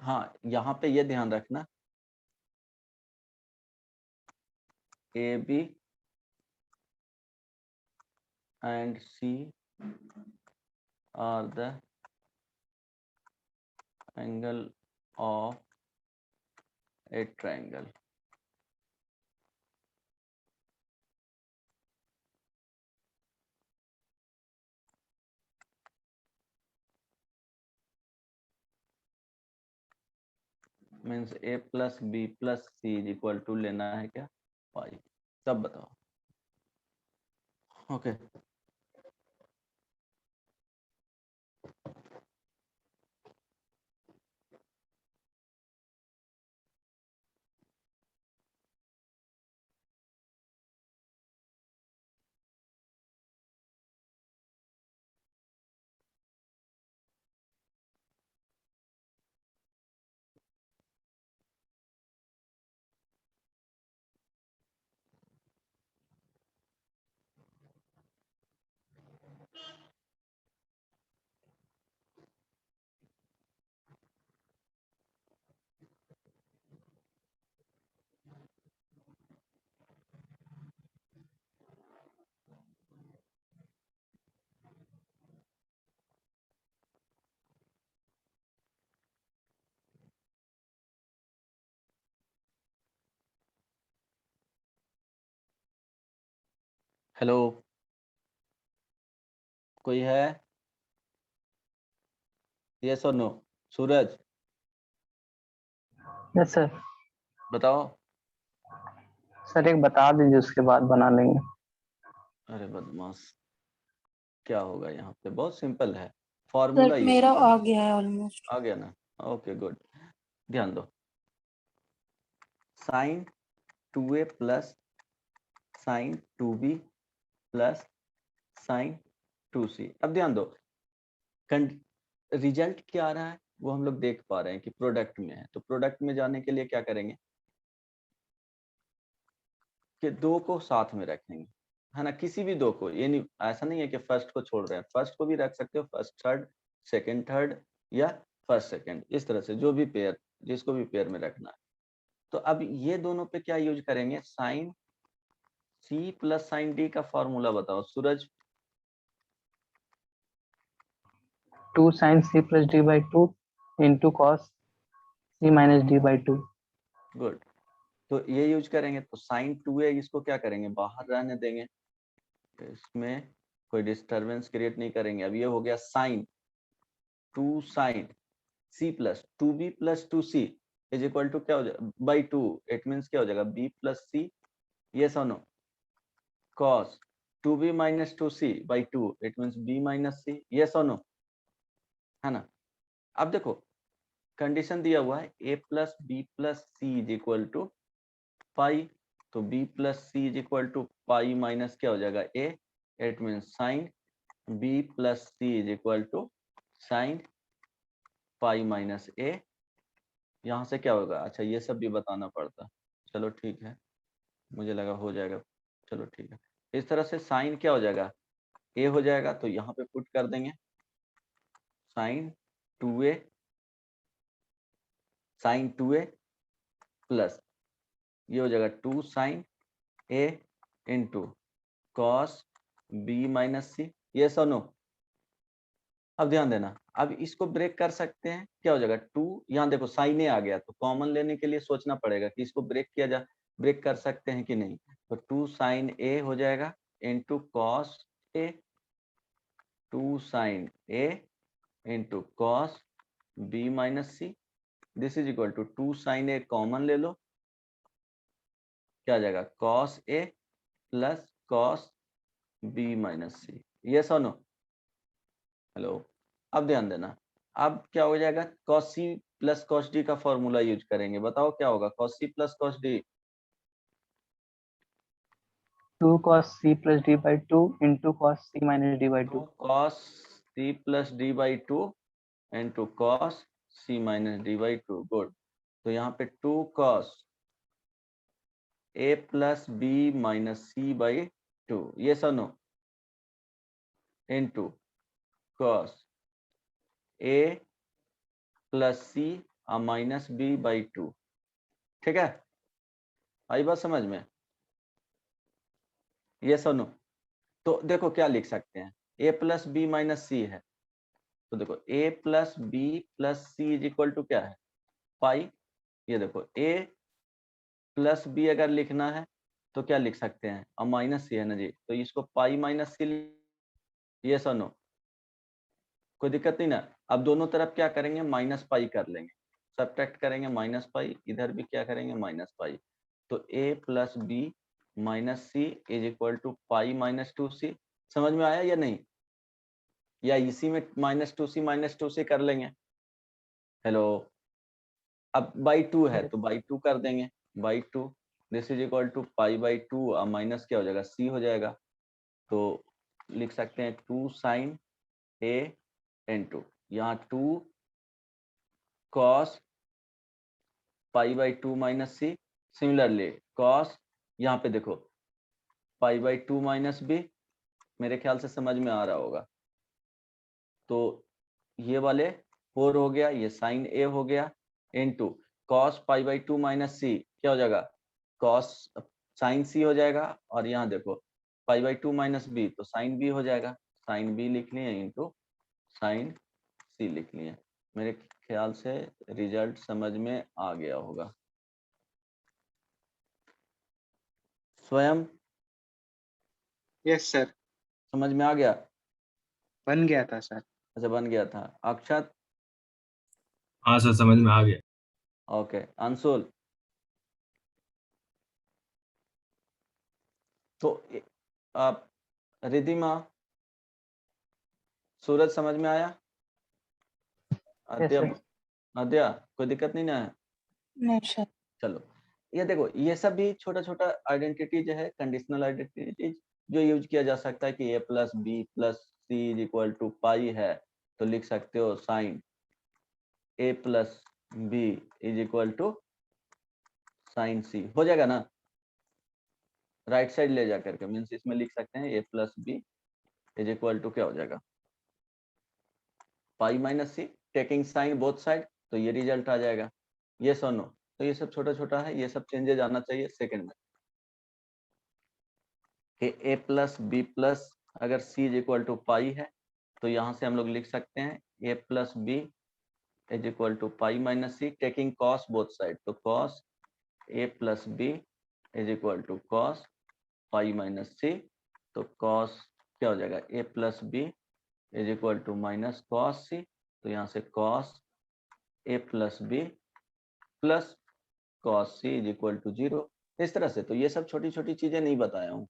हाँ, यहाँ पे ये ध्यान रखना, AB and C are the angle of a triangle. Means A plus B plus C is equal to लेना है क्या, पाई। सब बताओ। ओके हेलो, कोई है? यस और नो? सूरज यस सर। बताओ। सर एक बता दीजिए, उसके बाद बना लेंगे। अरे बदमाश, क्या होगा यहाँ पे? बहुत सिंपल है, सर फॉर्मूला यूज मेरा करना। आ गया है ऑलमोस्ट। आ गया ना? Okay good. ध्यान दो, sine 2A plus sine 2B plus sine 2C। अब ध्यान दो, रिजल्ट क्या आ रहा है वो हम लोग देख पा रहे हैं कि प्रोडक्ट में है। तो प्रोडक्ट में जाने के लिए क्या करेंगे कि दो को साथ में रखेंगे, है ना? किसी भी दो को, ये नहीं, ऐसा नहीं है कि फर्स्ट को छोड़ रहे हैं, फर्स्ट को भी रख सकते हो, फर्स्ट थर्ड, सेकंड थर्ड, या फर्स्ट सेकंड, इस तरह से जो भी पेयर, जिसको भी पेयर में रखना है। तो अब ये दोनों पे क्या यूज करेंगे, sine C plus sine D का फॉर्मूला बताओ Suraj. 2 sin c plus d by 2 into cos c minus d by 2। Good, तो ये यूज करेंगे। तो साइन 2A इसको क्या करेंगे, बाहर रहने देंगे, इसमें कोई डिस्टरबेंस क्रिएट नहीं करेंगे। अब ये हो गया sine 2 sine C plus 2B plus 2C is equal to क्या हो जाएगा, बाई 2। इट मीन्स क्या हो जाएगा, B प्लस C, ये सुनो, cos 2B minus 2C by 2 it means B minus C, ये सुनो, है ना? अब देखो कंडीशन दिया हुआ है A plus B plus C is equal to pi, तो B plus C is equal to pi minus क्या हो जाएगा A, it means sine B plus C is equal to sine pi minus A। यहाँ से क्या होगा, अच्छा ये सब भी बताना पड़ता, चलो ठीक है, मुझे लगा हो जाएगा, चलो ठीक है। इस तरह से साइन क्या हो जाएगा, A हो जाएगा, तो यहाँ पे पुट कर देंगे साइन 2A प्लस ये हो जाएगा 2 sine A into cos B minus C, ये सुनो। अब ध्यान देना, अब इसको ब्रेक कर सकते हैं, क्या हो जाएगा 2, यहाँ देखो साइन ए आ गया, तो कॉमन लेने के लिए सोचना पड़ेगा कि इसको ब्रेक किया जा, ब्रेक कर सकते हैं कि नहीं। तो 2 साइन ए हो जाएगा into cos A, 2 sine A into cos B minus C, this is equal to 2 sine A common ले लो, क्या आ जाएगा cos A plus cos B minus C, yes और नो? हेलो, अब ध्यान देना, अब क्या हो जाएगा, cos c plus cos d का फॉर्मूला यूज करेंगे, बताओ क्या होगा, cos c plus cos d। 2 cos c plus d by 2 into cos c minus d by 2। 2 cos c plus d by 2 into cos c minus d by 2, good. तो यहाँ पे 2 cos a plus b minus c by 2, ये सुनो, into cos a plus c minus B by two. ठीक है, आई बात समझ में? ये सुनो, तो देखो क्या लिख सकते हैं, A plus B minus C है, तो देखो A plus B plus C is equal to क्या है, पाई। ये देखो ए प्लस बी अगर लिखना है तो क्या लिख सकते हैं, अब माइनस सी है ना जी, तो इसको पाई माइनस सी, ये सुनो, कोई दिक्कत नहीं ना। अब दोनों तरफ क्या करेंगे, माइनस पाई कर लेंगे, सब्ट्रैक्ट करेंगे माइनस पाई, इधर भी क्या करेंगे, माइनस पाई। तो A plus B minus C is equal to pi minus two C. समझ में आया या नहीं, या इसी में माइनस टू सी कर लेंगे। हेलो, अब बाई टू है तो बाई टू कर देंगे, by two this is equal to pi by two, अब माइनस क्या हो जाएगा, सी हो जाएगा। तो लिख सकते हैं two sine A into, यहाँ two cos pi by two minus C, similarly cos, यहाँ पे देखो pi by two minus B, मेरे ख्याल से समझ में आ रहा होगा। तो ये वाले 4 हो गया, ये साइन ए हो गया, into cos pi by two minus C क्या हो जाएगा, कॉस साइन सी हो जाएगा, और यहाँ देखो pi by two minus B तो साइन बी हो जाएगा, साइन बी लिख लिए इनटू साइन सी लिख लिए। मेरे ख्याल से रिजल्ट समझ में आ गया होगा। स्वयं यस सर, समझ में आ गया? बन गया था सर। अच्छा बन गया था। अक्षत? हाँ सर, समझ में आ गया। ओके। अंशुल? तो आप, रिधिमा, सूरज समझ में आया? Yes, आद्या? sir. आद्या कोई दिक्कत नहीं ना है? नहीं सर। चलो, ये देखो ये सब भी छोटा छोटा आइडेंटिटी जो है, कंडीशनल आइडेंटिटी जो यूज किया जा सकता है कि A plus B plus C is equal to pi है, तो लिख सकते हो sine A plus B is equal to sine C, हो जाएगा ना, राइट साइड ले जा करके, मीन्स इसमें लिख सकते हैं A plus B is equal to क्या हो जाएगा, pi minus C, taking sine both side, तो ये रिजल्ट आ जाएगा। ये सुनो, तो ये सब छोटा छोटा है, ये सब चेंजेस आना चाहिए सेकंड में, कि ए प्लस बी प्लस अगर C is equal to pi है, तो यहाँ से हम लोग लिख सकते हैं A plus B is equal to pi minus C, taking cos both side, तो cos A plus B is equal to cos pi minus C, तो कॉस क्या हो जाएगा, A plus B is equal to minus cos C, तो यहाँ से cos A plus B plus cos C is equal to 0, इस तरह से। तो ये सब छोटी छोटी चीजें नहीं बताया हूँ,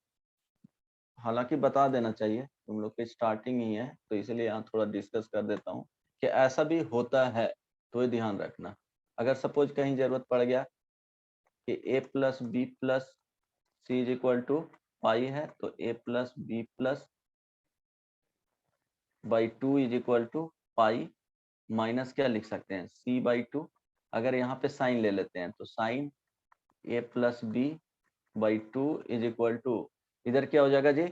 हालांकि बता देना चाहिए, तुम लोग की स्टार्टिंग ही है, तो इसलिए यहाँ थोड़ा डिस्कस कर देता हूँ कि ऐसा भी होता है, तो ये ध्यान रखना। अगर सपोज कहीं जरूरत पड़ गया कि A plus B plus C is equal to pi है, तो A plus B plus by two is equal to pi minus क्या लिख सकते हैं, सी बाई टू। अगर यहाँ पे साइन ले लेते हैं तो sine A plus B by two is equal to, इधर क्या हो जाएगा जी,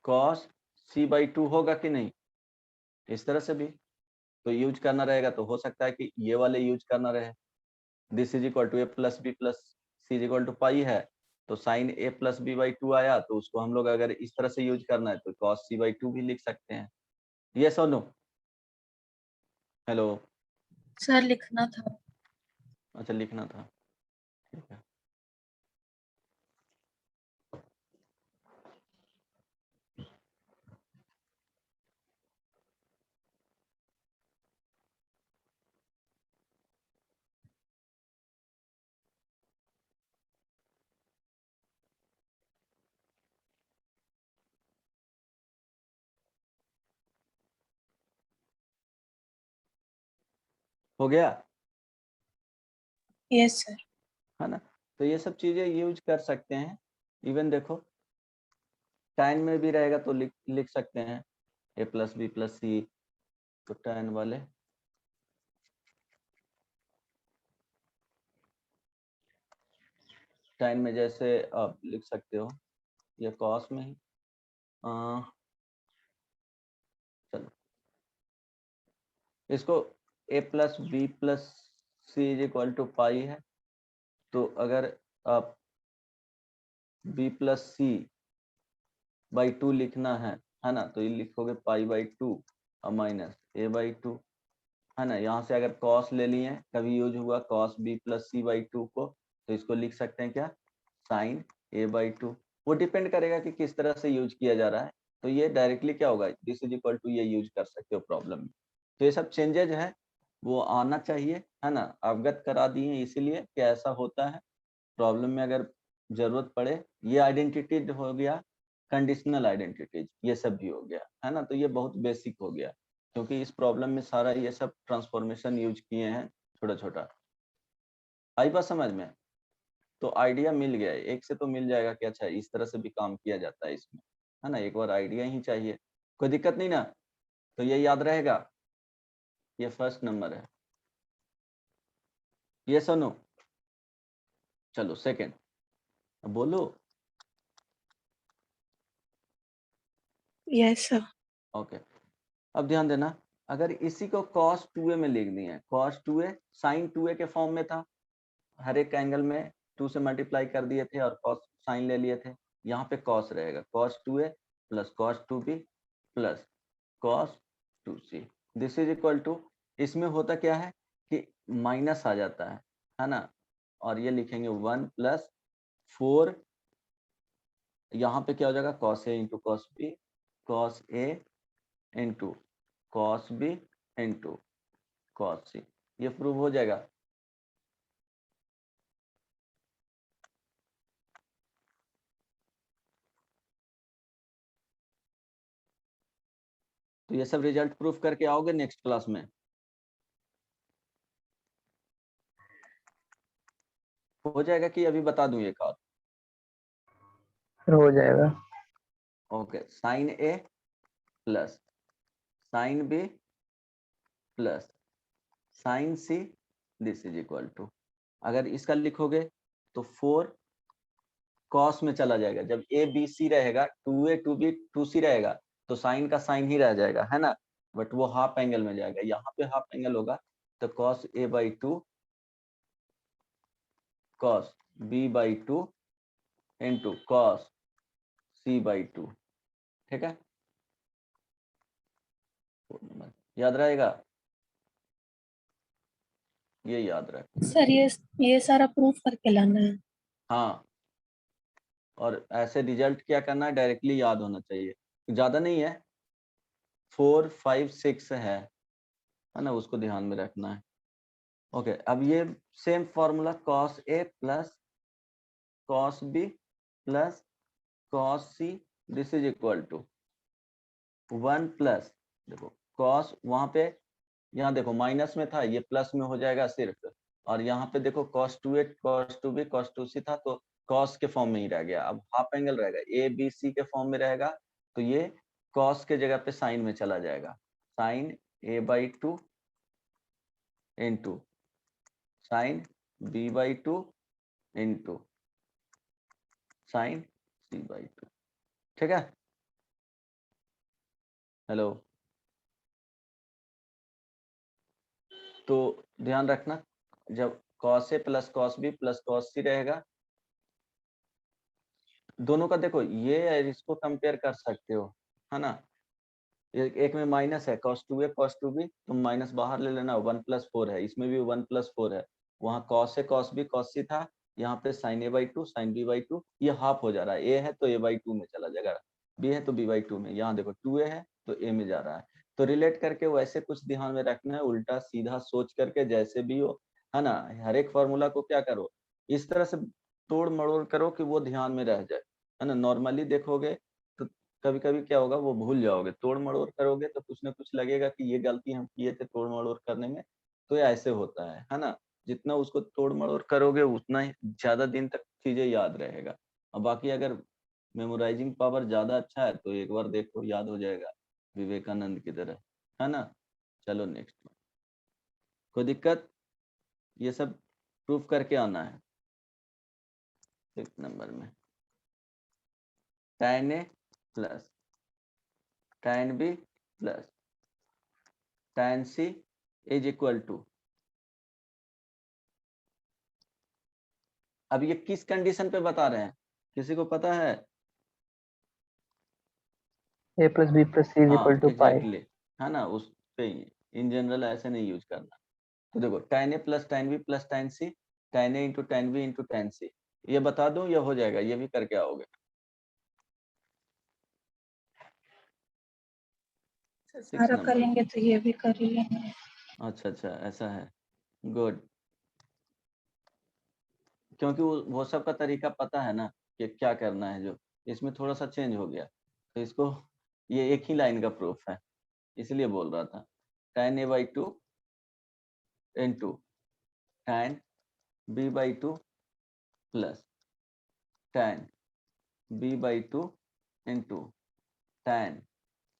कॉस सी बाई टू होगा कि नहीं, इस तरह से भी तो यूज करना रहेगा, तो हो सकता है कि ये वाले यूज करना रहे, this is equal to A plus B plus C is equal to pi है, तो sine A plus B by two आया, तो उसको हम लोग अगर इस तरह से यूज करना है तो कॉस सी बाई टू भी लिख सकते हैं। यस और नो? हेलो? सर लिखना था। अच्छा लिखना था, ठीक है। हो गया यस सर। है ना? तो ये सब चीजें यूज कर सकते हैं। इवन देखो tan में भी रहेगा तो लिख सकते हैं ए प्लस बी प्लस सी, तो tan वाले tan में जैसे आप लिख सकते हो, ये cos में ही इसको a plus B plus C is equal to pi है, तो अगर आप b प्लस सी बाई 2 लिखना है ना, तो ये लिखोगे पाई बाई 2 और माइनस a बाई 2, है ना। यहाँ से अगर कॉस ले लिए, कभी यूज हुआ cos b plus C by 2 को, तो इसको लिख सकते हैं क्या, साइन a बाई 2। वो डिपेंड करेगा कि किस तरह से यूज किया जा रहा है, तो ये डायरेक्टली क्या होगा, दिस इज इक्वल टू ये यूज कर सकते हो प्रॉब्लम में। तो ये सब चेंजेज है वो आना चाहिए, है ना, अवगत करा दिए इसीलिए कि ऐसा होता है प्रॉब्लम में अगर जरूरत पड़े। ये आइडेंटिटी हो गया, कंडीशनल आइडेंटिटीज ये सब भी हो गया, है ना। तो ये बहुत बेसिक हो गया, क्योंकि इस प्रॉब्लम में सारा ये सब ट्रांसफॉर्मेशन यूज किए हैं छोटा छोटा। आई बात समझ में? तो आइडिया मिल गया है, एक से तो मिल जाएगा कि अच्छा इस तरह से भी काम किया जाता है इसमें, है ना। एक बार आइडिया ही चाहिए, कोई दिक्कत नहीं ना। तो ये याद रहेगा, ये फर्स्ट नंबर है, ये सुनो। चलो सेकंड बोलो। Yes sir. ओके, अब ध्यान देना, अगर इसी को cos 2a में लिख दिए, cos 2a sin 2a के फॉर्म में था, हर एक एंगल में 2 से मल्टीप्लाई कर दिए थे और cos sin ले लिए थे। यहाँ पे cos रहेगा, cos 2a plus cos 2b plus cos 2c, this is equal to, इसमें होता क्या है कि माइनस आ जाता है ना, और ये लिखेंगे 1 प्लस 4, यहाँ पे क्या हो जाएगा cos a into cos b, cos a into cos b into cos c, ये प्रूव हो जाएगा। तो ये सब रिजल्ट प्रूफ करके आओगे नेक्स्ट क्लास में? हो जाएगा कि अभी बता दूं एक और? फिर हो जाएगा। Okay, sine A plus sine B plus sine C, this is equal to, अगर इसका लिखोगे तो 4 कॉस में चला जाएगा, जब ए बी सी रहेगा 2a 2b 2c रहेगा, तो साइन का साइन ही रह जाएगा, है ना, बट वो हाफ एंगल में जाएगा, यहाँ पे हाफ एंगल होगा, तो cos a by 2 cos b by 2 into cos c by 2, ठीक है, याद रहेगा, ये याद रख। सर ये सारा प्रूफ करके लाना है। हाँ, और ऐसे रिजल्ट क्या करना है, डायरेक्टली याद होना चाहिए, ज्यादा नहीं है, 4 5 6 है ना, उसको ध्यान में रखना है। ओके, अब ये same formula cos a plus cos b plus cos c, this is equal to 1 plus, देखो cos वहां पे, यहाँ देखो माइनस में था, ये प्लस में हो जाएगा सिर्फ, और यहाँ पे देखो cos 2a cos 2b cos 2c था, तो cos के फॉर्म में ही रह गया, अब हाफ एंगल रहेगा a b c के फॉर्म में रहेगा, तो ये cos के जगह पे साइन में चला जाएगा, sine a by 2 into sine b by 2 into sine c by 2, ठीक है। हेलो, तो ध्यान रखना, जब cos a plus cos b plus cos c रहेगा, दोनों का देखो ये इसको कंपेयर कर सकते हो, है ना, एक में माइनस है cos 2a cos 2b, तुम माइनस बाहर ले लेना, 1 प्लस 4 है, इसमें भी 1 प्लस 4 है, वहाँ cos a cos b cos c था, यहाँ पे sin a by 2 sin b by 2, ये हाफ हो जा रहा है, a है तो a बाई 2 में चला जाएगा, b है तो b बाई 2 में, यहाँ देखो 2a है तो a में जा रहा है, तो रिलेट करके वैसे कुछ ध्यान में रखना है, उल्टा सीधा सोच करके जैसे भी हो, है ना, हर एक फॉर्मूला को क्या करो, इस तरह से तोड़ मड़ोड़ करो कि वो ध्यान में रह जाए, है ना। नॉर्मली देखोगे तो कभी कभी क्या होगा, वो भूल जाओगे, तोड़ मड़ोड़ करोगे तो कुछ ना कुछ लगेगा कि ये गलती हम किए थे तोड़ मड़ोड़ करने में, तो ये ऐसे होता है ना। जितना उसको तोड़ मड़ोड़ करोगे उतना ही ज्यादा दिन तक चीजें याद रहेगा, और बाकी अगर मेमोराइजिंग पावर ज्यादा अच्छा है तो एक बार देखो याद हो जाएगा, विवेकानंद की तरह, है ना। चलो नेक्स्ट, कोई दिक्कत, ये सब प्रूफ करके आना है 6 नंबर में, tan a plus tan b plus tan c is equal to, अब ये किस कंडीशन पे बता रहे हैं, किसी को पता है? a plus b plus c is हाँ equal to pi. एग्जैक्टली, है ना, उस पे इन जनरल ऐसे नहीं यूज करना। तो देखो tan a plus tan b plus tan c, tan a into tan b into tan c, ये बता दूं, ये हो जाएगा, ये भी करके आओगे। सारा नंबर। करेंगे तो ये भी कर ही लेंगे। अच्छा अच्छा, ऐसा है, गुड। क्योंकि वो सब का तरीका पता है ना कि क्या करना है, जो इसमें थोड़ा सा चेंज हो गया, तो इसको, ये एक ही लाइन का प्रूफ है, इसलिए बोल रहा था। tan a by two into tan b by two plus tan b by two into tan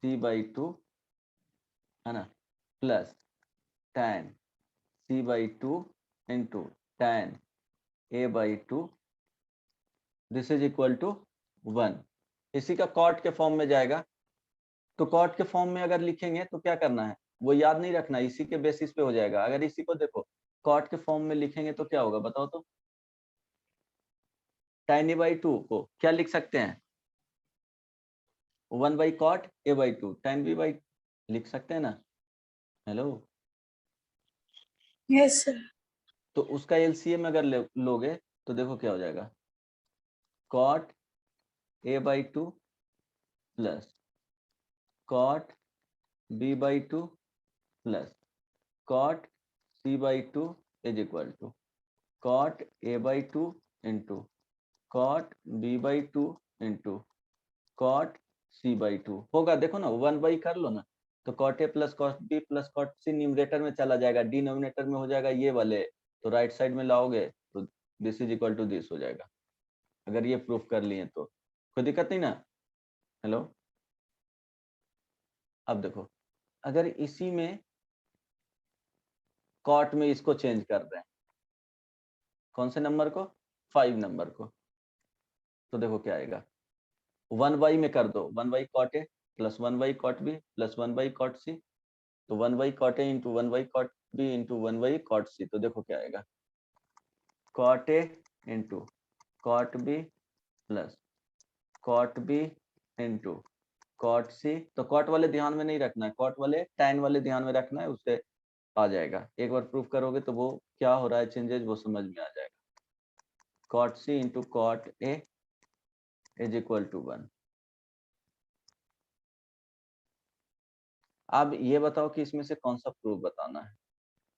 c by two, है ना, plus tan c by two into tan a by two, this is equal to 1। इसी का cot के form में जाएगा, तो cot के form में अगर लिखेंगे तो क्या करना है, वो याद नहीं रखना, इसी के बेसिस पे हो जाएगा। अगर इसी को देखो कॉट के फॉर्म में लिखेंगे तो क्या होगा बताओ तो? tan a बाई टू को क्या लिख सकते हैं? 1 by cot a by two tan b by, लिख सकते हैं ना? Hello, yes sir. तो उसका एलसीएम अगर लोगे तो देखो क्या हो जाएगा, cot a by two plus cot b by two plus cot c by two is equal to cot a by two into cot b by two into cot c by two होगा। देखो ना, 1 by कर लो ना, तो cot a plus cot b plus cot c numerator में चला जाएगा, डिनोमिनेटर में हो जाएगा ये वाले, तो राइट साइड में लाओगे तो this is equal to this हो जाएगा। अगर ये प्रूफ कर लिए तो कोई दिक्कत नहीं ना? हेलो, अब देखो, अगर इसी में कॉट में इसको चेंज कर रहे हैं, कौन से नंबर को? 5 नंबर को, तो देखो क्या आएगा, 1 बाई में कर दो, 1 by cot A plus 1 by cot B plus 1 by cot C, तो 1 by cot A into 1 by cot B into 1 by cot C, तो देखो क्या आएगा, cot A into cot B plus cot B into cot C, तो cot वाले ध्यान में नहीं रखना है, कॉट वाले टैन वाले ध्यान में रखना है, उससे आ जाएगा। एक बार प्रूफ करोगे तो वो क्या हो रहा है चेंजेस वो समझ में आ जाएगा। Cot C into cot A is equal to 1। अब ये बताओ कि इसमें से कौन सा प्रूफ बताना है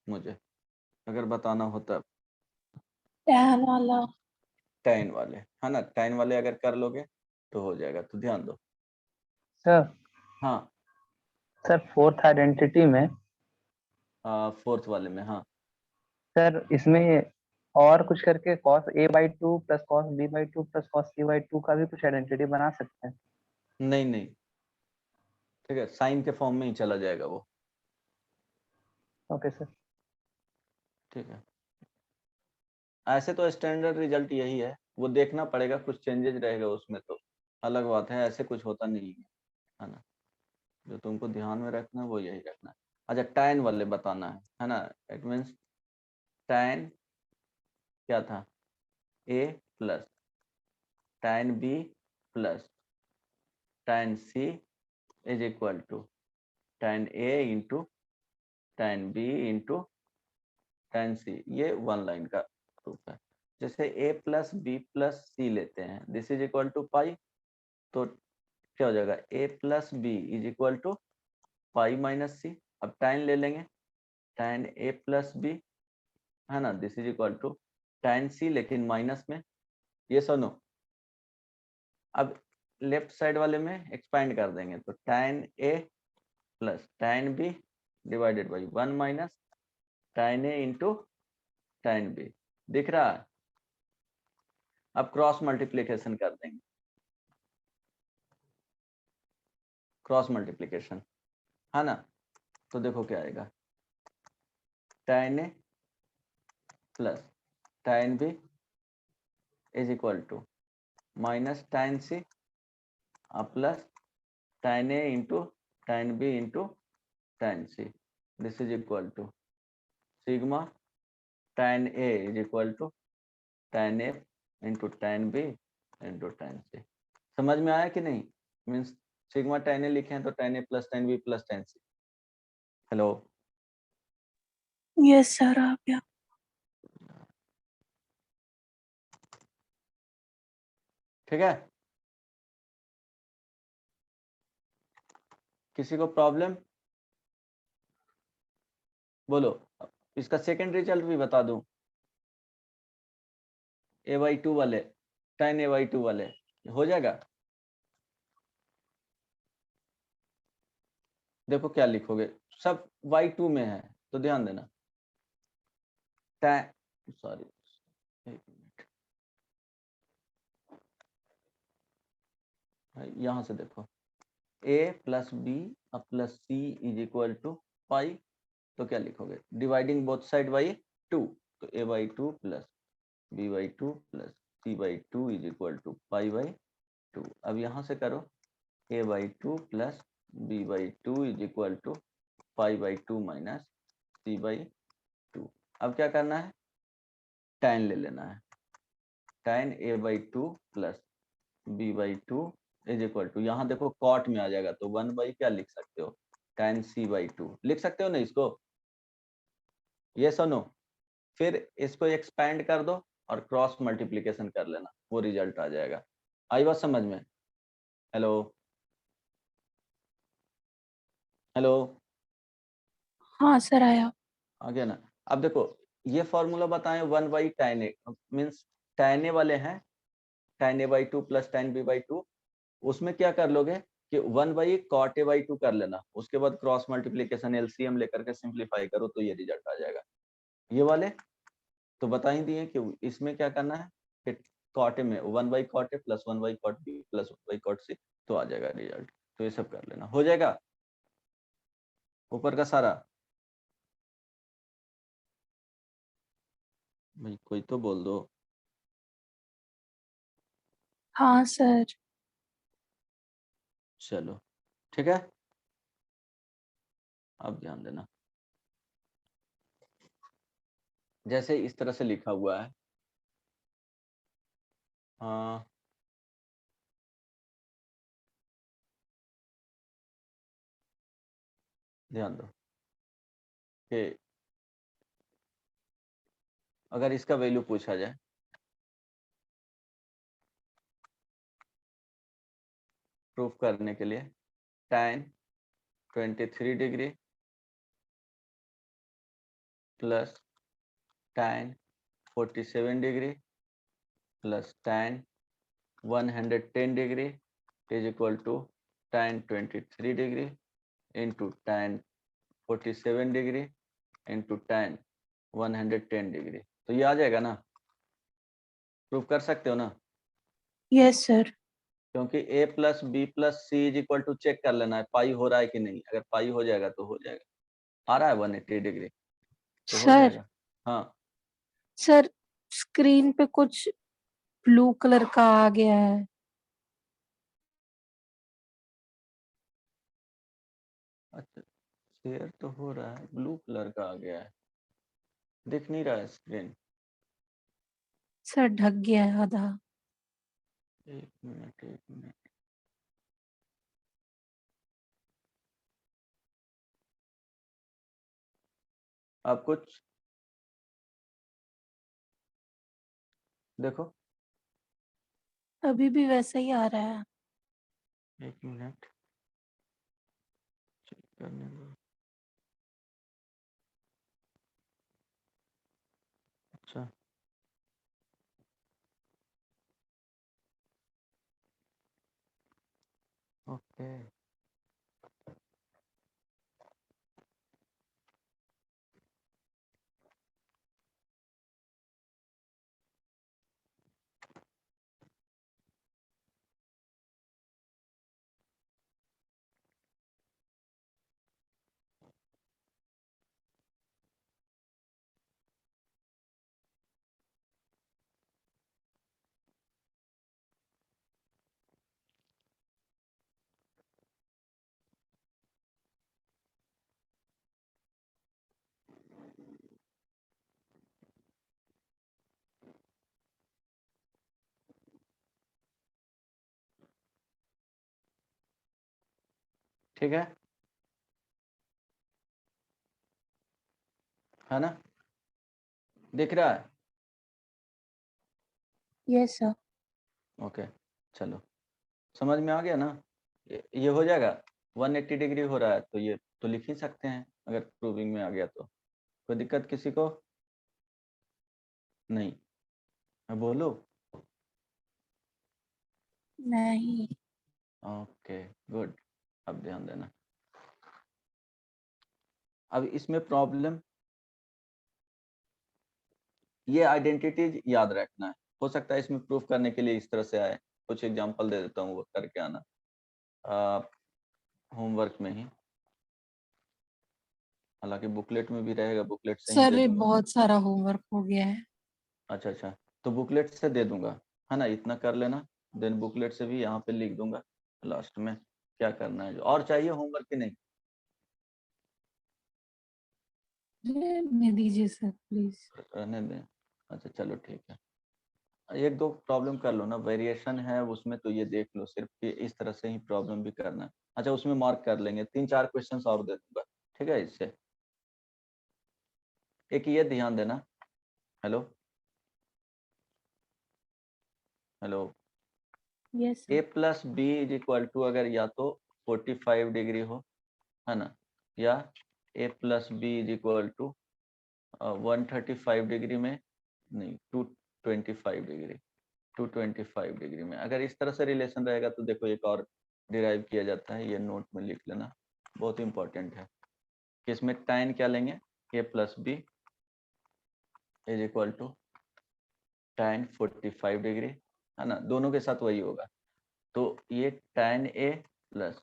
मुझे, अगर बताना हो तब। टैन वाला। टैन वाले, है ना, टैन वाले अगर कर लोगे तो हो जाएगा, तो ध्यान दो। सर हाँ, सर फोर्थ आइडेंटिटी में फोर्थ वाले में, हाँ सर इसमें और कुछ करके cos a by two plus cos b by two plus cos c by to का भी कुछ आइडेंटिटी बना सकते हैं। नहीं नहीं, ठीक है, साइन के फॉर्म में ही चला जाएगा वो, ओके सर। ठीक है। ऐसे तो स्टैंडर्ड रिजल्ट यही है, वो देखना पड़ेगा, कुछ चेंजेस रहेगा उसमें तो अलग बात है, ऐसे कुछ होता नहीं है ना। जो तुमको ध्यान में रखना है वो यही रखना है। अच्छा, टैन वाले बताना है ना, इट मीन्स टैन क्या था, A plus tan B plus tan C is equal to tan A into tan B into tan C, ये 1 लाइन का प्रूफ है। जैसे a plus B plus C लेते हैं, this is equal to pi, तो क्या हो जाएगा, a plus B is equal to pi minus C. अब tan ले लेंगे, tan a प्लस बी, है ना, this is equal to tan c, लेकिन माइनस में, ये सुनो। अब लेफ्ट साइड वाले में एक्सपांड कर देंगे, तो tan a plus tan b divided by 1 minus tan a into tan b, दिख रहा है? अब क्रॉस मल्टीप्लीकेशन कर देंगे, क्रॉस मल्टीप्लीकेशन, है ना, तो देखो क्या आएगा, tan a plus tan b is equal to minus tan c plus tan a into tan b into tan c, this is equal to sigma tan A is equal to tan F into tan B into tan C। समझ में आया कि नहीं? Means sigma tan A लिखे हैं तो tan A plus tan B plus tan C। Hello, yes sir आ गया। ठीक है? किसी को प्रॉब्लम? बोलो। इसका सेकंड रिजल्ट भी बता दूं। A/2 वाले, tan A/2 वाले हो जाएगा। देखो क्या लिखोगे, सब y2 में है तो ध्यान देना। tan, सॉरी, एक मिनट, यहां से देखो, a plus B plus C is equal to pi, तो क्या लिखोगे, डिवाइडिंग बोथ साइड बाई 2, तो A/2 plus B/2 plus C/2 is equal to पाई/2। अब यहाँ से करो, A/2 plus B/2 is equal to पाई/2 माइनस C/2। अब क्या करना है, tan ले लेना है, tan A/2 plus B/2 is equal to, यहाँ देखो कॉट में आ जाएगा तो 1 बाई क्या लिख सकते हो, tan C/2 लिख सकते हो ना इसको, ये सुनो। फिर इसको एक्सपैंड कर दो और क्रॉस मल्टीप्लिकेशन कर लेना, वो रिजल्ट आ जाएगा। आई बात समझ में? हेलो हेलो, हाँ सर आया। आ गया ना? अब देखो ये फॉर्मूला बताएं, 1 by tan A means tan A वाले हैं, tan A/2 plus tan B/2, उसमें क्या कर लोगे कि 1 बाई cot A/2 कर लेना, उसके बाद क्रॉस मल्टीप्लिकेशन एलसीएम लेकर के सिंप्लीफाई करो तो ये रिजल्ट आ जाएगा। ये वाले तो बता ही दिए कि इसमें क्या करना है कि cot A में 1 by cot A plus 1 by cot B plus 1 by cot C, तो आ जाएगा रिजल्ट। तो ये सब कर लेना, हो जाएगा ऊपर का सारा। भाई कोई तो बोल दो। हाँ सर। चलो ठीक है, अब ध्यान देना, जैसे इस तरह से लिखा हुआ है, हाँ ध्यान दो कि अगर इसका वैल्यू पूछा जाए, प्रूफ करने के लिए, tan 23 degree plus tan 47 degree plus tan 110 degree is equal to tan 23 degree into tan 47 degree into tan 110 degree, तो ये आ जाएगा ना? प्रूफ कर सकते हो ना? Yes sir. क्योंकि a plus B plus C is equal to check कर लेना है पाई हो रहा है कि नहीं, अगर पाई हो जाएगा तो हो जाएगा, आ रहा है 180 डिग्री तो हो सर जाएगा। हाँ सर स्क्रीन पे कुछ ब्लू कलर का आ गया है। अच्छा, शेयर तो हो रहा है, ब्लू कलर का आ गया है, दिख नहीं रहा है स्क्रीन। सर ढक गया है आधा। एक मिनट एक मिनट, आप कुछ देखो, अभी भी वैसा ही आ रहा है। एक मिनट चेक करने दो। अच्छा ओके, ठीक है ना, दिख रहा है? Yes sir. ओके चलो, समझ में आ गया ना? ये हो जाएगा, 180 डिग्री हो रहा है तो ये तो लिख ही सकते हैं अगर प्रूविंग में आ गया तो। कोई दिक्कत किसी को? नहीं, मैं बोलूं? नहीं। ओके गुड, अब ध्यान देना। अब इसमें प्रॉब्लम, ये आइडेंटिटीज याद रखना है। हो सकता है इसमें प्रूफ करने के लिए इस तरह से आए, कुछ एग्जांपल दे देता हूँ, वो करके आना होमवर्क में ही, हालांकि बुकलेट में भी रहेगा, बुकलेट से ही सर दे ये दूंगा। बहुत सारा होमवर्क हो गया है। अच्छा, तो बुकलेट से दे दूंगा, है ना, इतना कर लेना, देन बुकलेट से भी यहाँ पे लिख दूंगा लास्ट में क्या करना है। और चाहिए होमवर्क की नहीं? रहने दीजिए सर प्लीज। रहने दें, अच्छा चलो ठीक है। एक दो प्रॉब्लम कर लो ना, वेरिएशन है उसमें तो ये देख लो सिर्फ कि इस तरह से ही प्रॉब्लम भी करना है। अच्छा उसमें मार्क कर लेंगे, 3-4 क्वेश्चंस और दे दूंगा, ठीक है इससे। एक ये ध्यान देना, hello hello, yes uh sir. Plus B is equal to अगर या तो 45 डिग्री हो, है ना, या A plus B is equal to 135 degree में, नहीं 225 डिग्री, 225 डिग्री में, अगर इस तरह से रिलेशन रहेगा तो देखो एक और डिराइव किया जाता है, ये नोट में लिख लेना, बहुत इंपॉर्टेंट है कि इसमें tan क्या लेंगे, a plus B is equal to tan 45 degree, है ना, दोनों के साथ वही होगा, तो ये tan a plus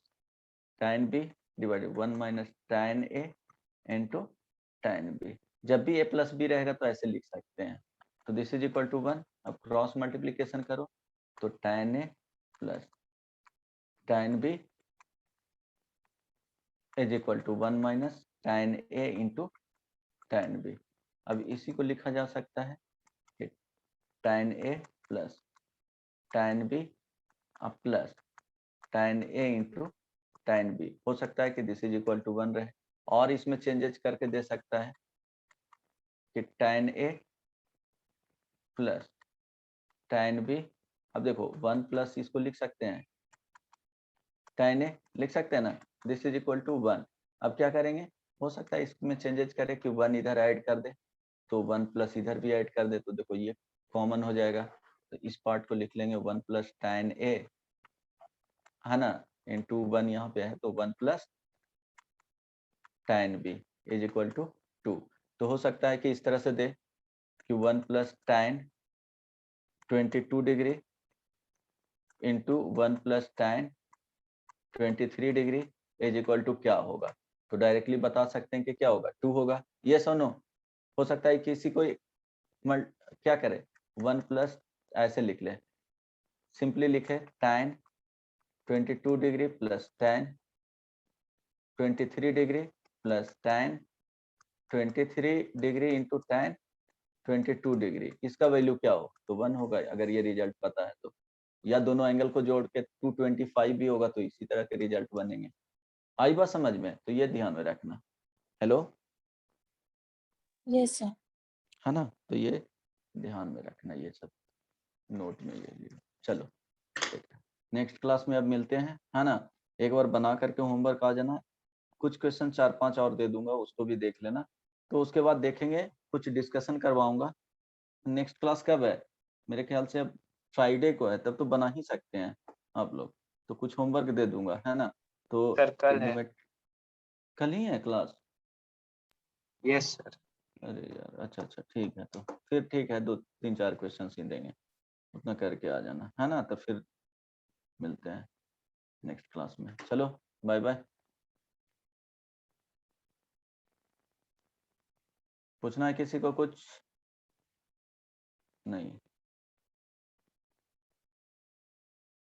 tan b divided 1 minus tan a into tan b। जब भी a प्लस बी रहेगा तो ऐसे लिख सकते हैं, तो दिस इज इक्वल टू 1। अब क्रॉस मल्टीप्लीकेशन करो तो tan a plus tan b is equal to 1 minus tan a into tan b। अब इसी को लिखा जा सकता है कि tan a plus tan b plus tan a into tan b, हो सकता है कि दिस इज इक्वल टू 1 रहे, और इसमें चेंजेस करके दे सकता है कि tan a plus tan b। अब देखो 1 प्लस इसको लिख सकते हैं, tan a लिख सकते हैं ना, दिस इज इक्वल टू 1। अब क्या करेंगे, हो सकता है इसमें चेंजेस करें कि 1 इधर ऐड कर दे, तो 1 प्लस इधर भी ऐड कर दे, तो देखो ये कॉमन हो जाएगा, तो इस पार्ट को लिख लेंगे 1 प्लस tan a, है ना, इंटू 1 यहाँ पे है तो 1 plus tan b is equal to 2। तो हो सकता है कि इस तरह से दे कि 1 plus tan 22 degree into 1 plus tan 23 degree is equal to क्या होगा, तो डायरेक्टली बता सकते हैं कि क्या होगा, 2 होगा, यस और नो। हो सकता है किसी को क्या करे, 1 प्लस ऐसे लिख ले, सिंपली लिखे tan 22 degree plus tan 23 degree plus tan 23 degree into tan 22 degree, इसका वैल्यू क्या हो, तो 1 होगा अगर ये रिजल्ट पता है तो, या दोनों एंगल को जोड़ के 225 भी होगा तो इसी तरह के रिजल्ट बनेंगे। आई बात समझ में, तो ये ध्यान में रखना, हेलो, यस सर। है ना, तो ये ध्यान में रखना, ये सब नोट में ये लियो। चलो नेक्स्ट क्लास में अब मिलते हैं, है ना, एक बार बना करके होमवर्क आ जाना, कुछ क्वेश्चन 4-5 और दे दूंगा, उसको भी देख लेना, तो उसके बाद देखेंगे, कुछ डिस्कशन करवाऊंगा। नेक्स्ट क्लास कब है, मेरे ख्याल से अब फ्राइडे को है, तब तो बना ही सकते हैं आप लोग, तो कुछ होमवर्क दे दूंगा, है ना, तो सर कल है। ट्रिग्नोमेट्री कल ही है क्लास? Yes sir. अरे यार, अच्छा ठीक है, तो फिर ठीक है, 2-3-4 क्वेश्चन ही देंगे, उतना करके आ जाना, है ना, तो फिर मिलते हैं नेक्स्ट क्लास में, चलो बाय बाय। पूछना है किसी को कुछ? नहीं।